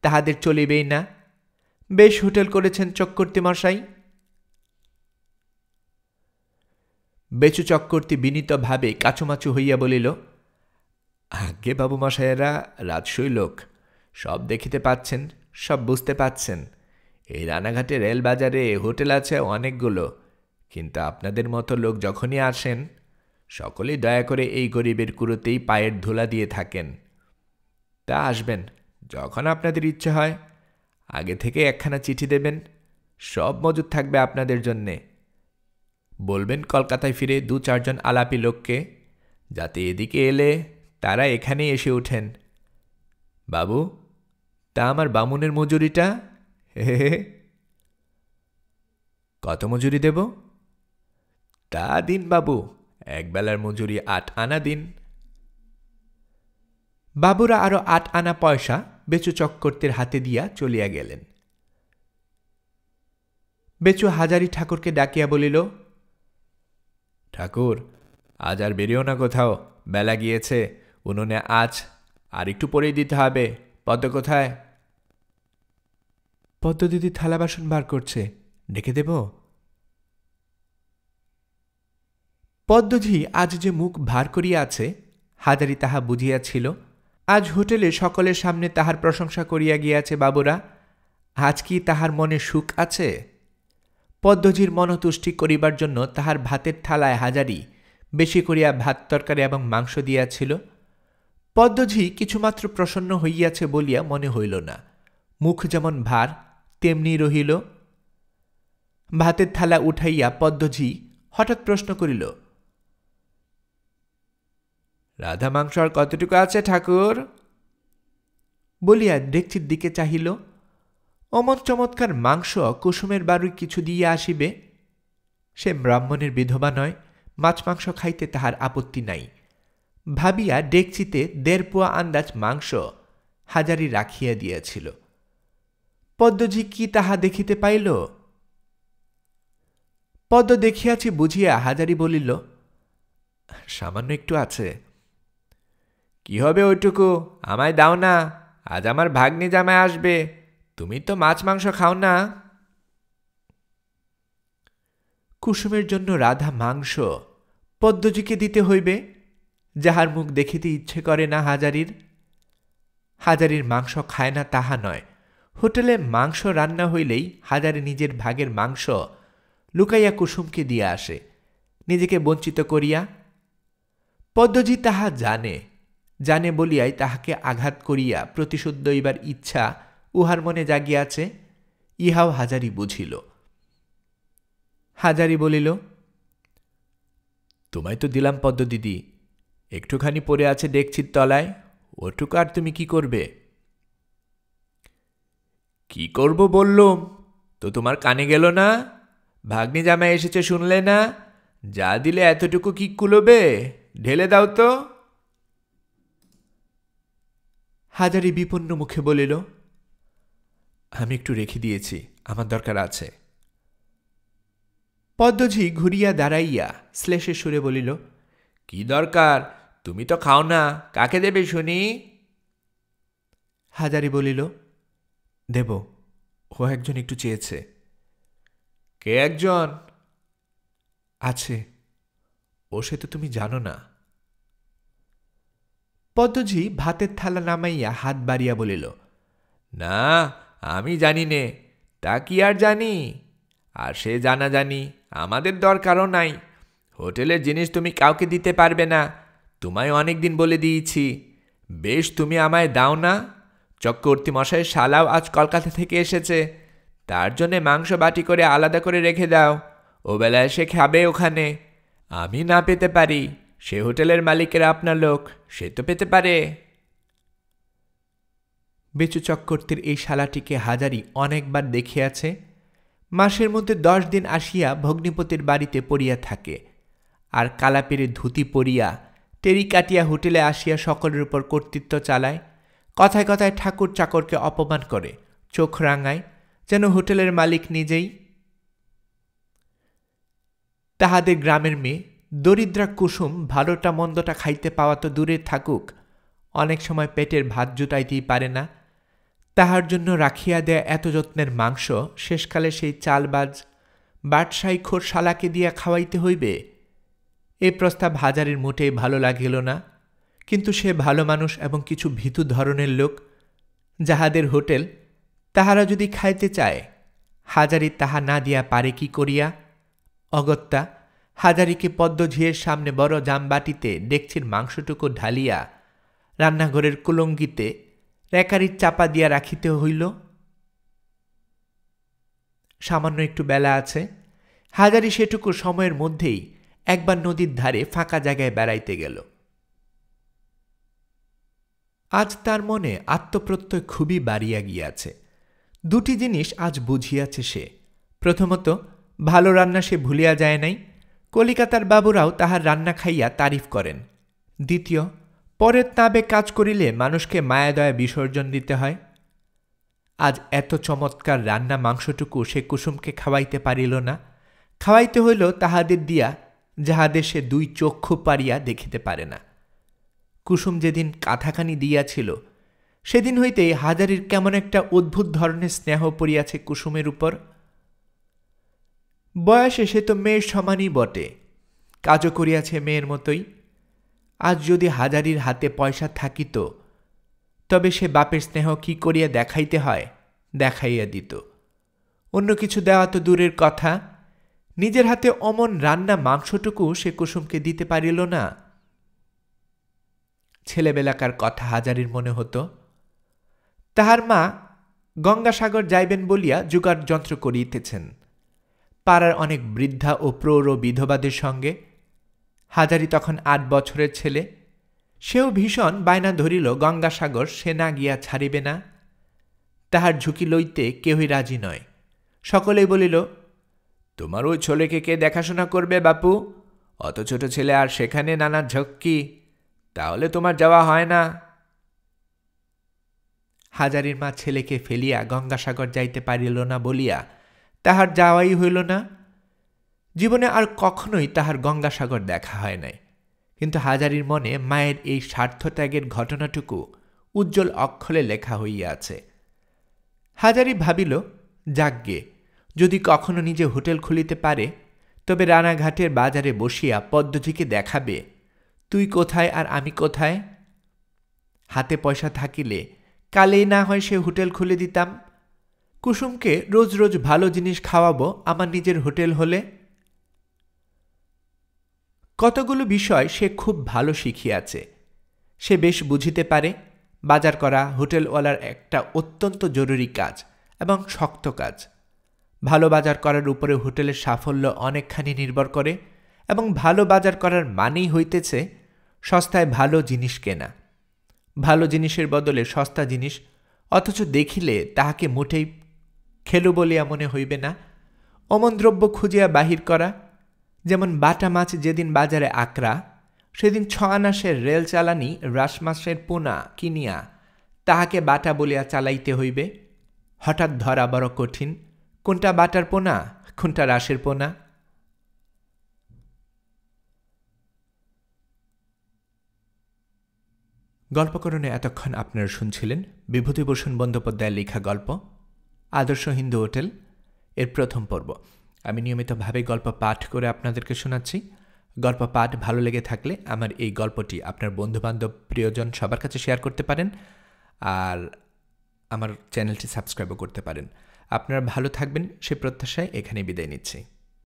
তাহাদের চলিবেই না। বেশ হোটেল করেছেন চক্রবর্তী মশাই। বেচু চক্রবর্তী বিনীতভাবে কাচুমাচু হইয়া বলিল, আজ্ঞে বাবু মশাইয়েরা রাজসই লোক, সব দেখিতে পাচ্ছেন, সব বুঝতে পাচ্ছেন। এই রানাঘাটে রেল বাজারে হোটেল আছে অনেকগুলো, কিন্তু আপনাদের মতো লোক যখনই আসেন সকলেই দয়া করে এই গরিবের কুড়োতেই পায়ের ধুলা দিয়ে থাকেন। তা আসবেন যখন আপনাদের ইচ্ছে হয়, আগে থেকে 1খানা চিঠি দেবেন, সব মজুদ থাকবে আপনাদের জন্যে। বলবেন কলকাতায় ফিরে 2-4 জন আলাপি লোককে, যাতে এদিকে এলে তারা এখানেই এসে ওঠেন। বাবু, তা আমার বামুনের মজুরিটা? হে, কত মজুরি দেব? তা দিন বাবু, 1 বেলার মজুরি 8 আনা দিন। বাবুরা আরো 8 আনা পয়সা বেচু চক্রবর্তীর হাতে দিয়া চলিয়া গেলেন। বেচু হাজারি ঠাকুরকে ডাকিয়া বলিল, ঠাকুর, আজ আর বেরিও না কোথাও, বেলা গিয়েছে। উনুনে আঁচ আর একটু পরেই দিতে হবে। পদ্ম কোথায়? পদ্ম দিদি থালা বাসন বার করছে, ডেকে দেব? পদ্মঝি আজ যে মুখ ভার করিয়া আছে, হাজারি তাহা বুঝিয়াছিল। আজ হোটেলে সকলের সামনে তাহার প্রশংসা করিয়া গিয়াছে বাবুরা। আজ কি তাহার মনে সুখ আছে? পদ্মঝির মনতুষ্টি করিবার জন্য তাহার ভাতের থালায় হাজারি বেশি করিয়া ভাত তরকারি এবং মাংস দিয়াছিল। পদ্মঝি কিছুমাত্র প্রসন্ন হইয়াছে বলিয়া মনে হইল না। মুখ যেমন ভার তেমনি রহিল। ভাতের থালা উঠাইয়া পদ্মঝি হঠাৎ প্রশ্ন করিল, রাধা মাংস আর কতটুকু আছে ঠাকুর? বলিয়া ডেকচির দিকে চাহিল। অমন চমৎকার মাংস কুসুমের বাড়ি কিছু দিয়ে আসিবে। সে ব্রাহ্মণের বিধবা নয়, মাছ মাংস খাইতে তাহার আপত্তি নাই। ভাবিয়া ডেকচিতে 1.5 পোয়া আন্দাজ মাংস হাজারি রাখিয়া দিয়াছিল। পদ্মজি কি তাহা দেখিতে পাইল? পদ্ম দেখিয়াছি বুঝিয়া হাজারি বলিল, সামান্য একটু আছে। কি হবে ওইটুকু? আমায় দাও না, আজ আমার ভাগ্নি জামাই আসবে, তুমি তো মাছ মাংস খাও না। কুসুমের জন্য রাধা মাংস পদ্মজিকে দিতে হইবে, যাহার মুখ দেখিতে ইচ্ছে করে না হাজারির। হাজারির মাংস খায় না তাহা নয়, হোটেলে মাংস রান্না হইলেই হাজারি নিজের ভাগের মাংস লুকাইয়া কুসুমকে দিয়া আসে, নিজেকে বঞ্চিত করিয়া। পদ্মজি তাহা জানে, জানে বলিয়াই তাহাকে আঘাত করিয়া প্রতিশোধ লইবার ইচ্ছা উহার মনে জাগিয়াছে, ইহাও হাজারি বুঝিল। হাজারি বলিল, তোমায় তো দিলাম পদ্ম দিদি, একটুখানি পড়ে আছে ডেকচির তলায়, ওটুকু আর তুমি কি করবে? কি করব বললুম তো তোমার কানে গেল না? ভাগ্নি জামাই এসেছে শুনলে না? যা দিলে এতটুকু কি কুলোবে? ঢেলে দাও তো। হাজারি বিপন্ন মুখে বলিল, আমি একটু রেখে দিয়েছি, আমার দরকার আছে। পদ্মজি ঘুরিয়া দাঁড়াইয়া শ্লেষের সুরে বলিল, কি দরকার? তুমি তো খাও না, কাকে দেবে শুনি? হাজারি বলিল, দেব, ও একজন একটু চেয়েছে। কে একজন? আছে, ও সে তো তুমি জানো না। পদ্মজি ভাতের থালা নামাইয়া হাত বাড়িয়া বলিল, না, আমি জানি নে, তা কি আর জানি? আর সে জানা জানি আমাদের দরকারও নাই। হোটেলের জিনিস তুমি কাউকে দিতে পারবে না, তোমায় অনেক দিন বলে দিয়েছি। বেশ, তুমি আমায় দাও না। চক্রবর্তী মশাইয়ের শালাও আজ কলকাতা থেকে এসেছে, তার জন্যে মাংস বাটি করে আলাদা করে রেখে দাও, ও বেলায় সে খাবে ওখানে। আমি না পেতে পারি, সে হোটেলের মালিকের আপনার লোক, সে তো পেতে পারে। বেচু চক্রবর্তীর এই শালাটিকে হাজারি অনেকবার দেখিয়াছে। মাসের মধ্যে 10 দিন আসিয়া ভগ্নিপতির বাড়িতে পড়িয়া থাকে, আর কালাপেরে ধুতি পরিয়া টেরি কাটিয়া হোটেলে আসিয়া সকলের উপর কর্তৃত্ব চালায়। কথায় কথায় ঠাকুর চাকরকে অপমান করে, চোখ রাঙায়, যেন হোটেলের মালিক নিজেই। তাহাদের গ্রামের মেয়ে দরিদ্রা কুসুম ভালোটা মন্দটা খাইতে পাওয়া তো দূরে থাকুক, অনেক সময় পেটের ভাত জুটাইতেই পারে না। তাহার জন্য রাখিয়া দেয়া এত যত্নের মাংস শেষকালে সেই চালবাজ বাটশাইখোর শালাকে দিয়া খাওয়াইতে হইবে। এ প্রস্তাব হাজারির মোটেই ভালো লাগিল না, কিন্তু সে ভালো মানুষ এবং কিছু ভীতু ধরনের লোক, যাহাদের হোটেল, তাহারা যদি খাইতে চায়, হাজারি তাহা না দিয়া পারে কি করিয়া? অগত্যা হাজারিকে পদ্মঝিয়ের সামনে বড় জামবাটিতে ডেকচির মাংসটুকু ঢালিয়া রান্নাঘরের কুলঙ্গিতে রেকারির চাপা দিয়া রাখিতে হইল। সামান্য একটু বেলা আছে, হাজারি সেটুকু সময়ের মধ্যেই একবার নদীর ধারে ফাঁকা জায়গায় বেড়াইতে গেল। আজ তার মনে আত্মপ্রত্যয় খুবই বাড়িয়া গিয়াছে। দুটি জিনিস আজ বুঝিয়াছে সে। প্রথমত, ভালো রান্না সে ভুলিয়া যায় নাই, কলিকাতার বাবুরাও তাহার রান্না খাইয়া তারিফ করেন। দ্বিতীয়, পরের তাবে কাজ করিলে মানুষকে মায়াদয়া বিসর্জন দিতে হয়। আজ এত চমৎকার রান্না মাংসটুকু সে কুসুমকে খাওয়াইতে পারিল না। খাওয়াইতে হইল তাহাদের দিয়া, যাহাদের সে 2 চক্ষু পারিয়া দেখিতে পারে না। কুসুম যেদিন কাঁথাখানি দিয়াছিল, সেদিন হইতেই হাজারির কেমন একটা অদ্ভুত ধরনের স্নেহ পড়িয়াছে কুসুমের উপর। বয়সে সে তো মেয়ের সমানই বটে, কাজও করিয়াছে মেয়ের মতোই। আজ যদি হাজারির হাতে পয়সা থাকিত, তবে সে বাপের স্নেহ কি করিয়া দেখাইতে হয় দেখাইয়া দিত। অন্য কিছু দেওয়া তো দূরের কথা, নিজের হাতে অমন রান্না মাংসটুকু সে কুসুমকে দিতে পারিল না। ছেলেবেলাকার কথা হাজারির মনে হতো। তাহার মা গঙ্গাসাগর যাইবেন বলিয়া জোগাড় যন্ত্র করিতেছেন, পাড়ার অনেক বৃদ্ধা ও প্রৌঢ় বিধবাদের সঙ্গে। হাজারি তখন 8 বছরের ছেলে, সেও ভীষণ বায়না ধরিল গঙ্গাসাগর সে না গিয়া ছাড়িবে না। তাহার ঝুঁকি লইতে কেহই রাজি নয়। সকলেই বলিল, তোমার ওই ছেলেকে কে দেখাশোনা করবে বাপু? অত ছোট ছেলে আর সেখানে নানা ঝক্কি, তাহলে তোমার যাওয়া হয় না। হাজারির মা ছেলেকে ফেলিয়া গঙ্গাসাগর যাইতে পারিল না বলিয়া তাহার যাওয়াই হইল না। জীবনে আর কখনোই তাহার গঙ্গাসাগর দেখা হয় নাই, কিন্তু হাজারির মনে মায়ের এই স্বার্থত্যাগের ঘটনাটুকু উজ্জ্বল অক্ষরে লেখা হইয়া আছে। হাজারি ভাবিল, যাগ্গে, যদি কখনো নিজে হোটেল খুলিতে পারে তবে রানাঘাটের বাজারে বসিয়া পদ্মজিকে দেখাবে, তুই কোথায় আর আমি কোথায়। হাতে পয়সা থাকিলে কালেই না হয় সে হোটেল খুলে দিতাম। কুসুমকে রোজ রোজ ভালো জিনিস খাওয়াবো আমার নিজের হোটেল হলে। কতগুলো বিষয় সে খুব ভালো শিখিয়াছে। সে বেশ বুঝিতে পারে বাজার করা হোটেলওয়ালার একটা অত্যন্ত জরুরি কাজ এবং শক্ত কাজ। ভালো বাজার করার উপরে হোটেলের সাফল্য অনেকখানি নির্ভর করে, এবং ভালো বাজার করার মানেই হইতেছে সস্তায় ভালো জিনিস কেনা, ভালো জিনিসের বদলে সস্তা জিনিস, অথচ দেখিলে তাহাকে মোটেই খেলো বলিয়া মনে হইবে না, অমন দ্রব্য খুঁজিয়া বাহির করা। যেমন বাটা মাছ যেদিন বাজারে আকড়া, সেদিন 6 আনাসের রেল চালানি রাস মাছের পোনা কিনিয়া তাহাকে বাটা বলিয়া চালাইতে হইবে। হঠাৎ ধরা বড় কঠিন, কোনটা বাটার পোনা কোনটা রাসের পোনা। গল্পকরণে এতক্ষণ আপনারা শুনছিলেন বিভূতিভূষণ বন্দ্যোপাধ্যায়ের লেখা গল্প আদর্শ হিন্দু হোটেল এর প্রথম পর্ব। আমি নিয়মিতভাবে গল্প পাঠ করে আপনাদেরকে শোনাচ্ছি। গল্প পাঠ ভালো লেগে থাকলে আমার এই গল্পটি আপনার বন্ধুবান্ধব প্রিয়জন সবার কাছে শেয়ার করতে পারেন, আর আমার চ্যানেলটি সাবস্ক্রাইবও করতে পারেন। আপনারা ভালো থাকবেন সে প্রত্যাশায় এখানে বিদায় নিচ্ছি।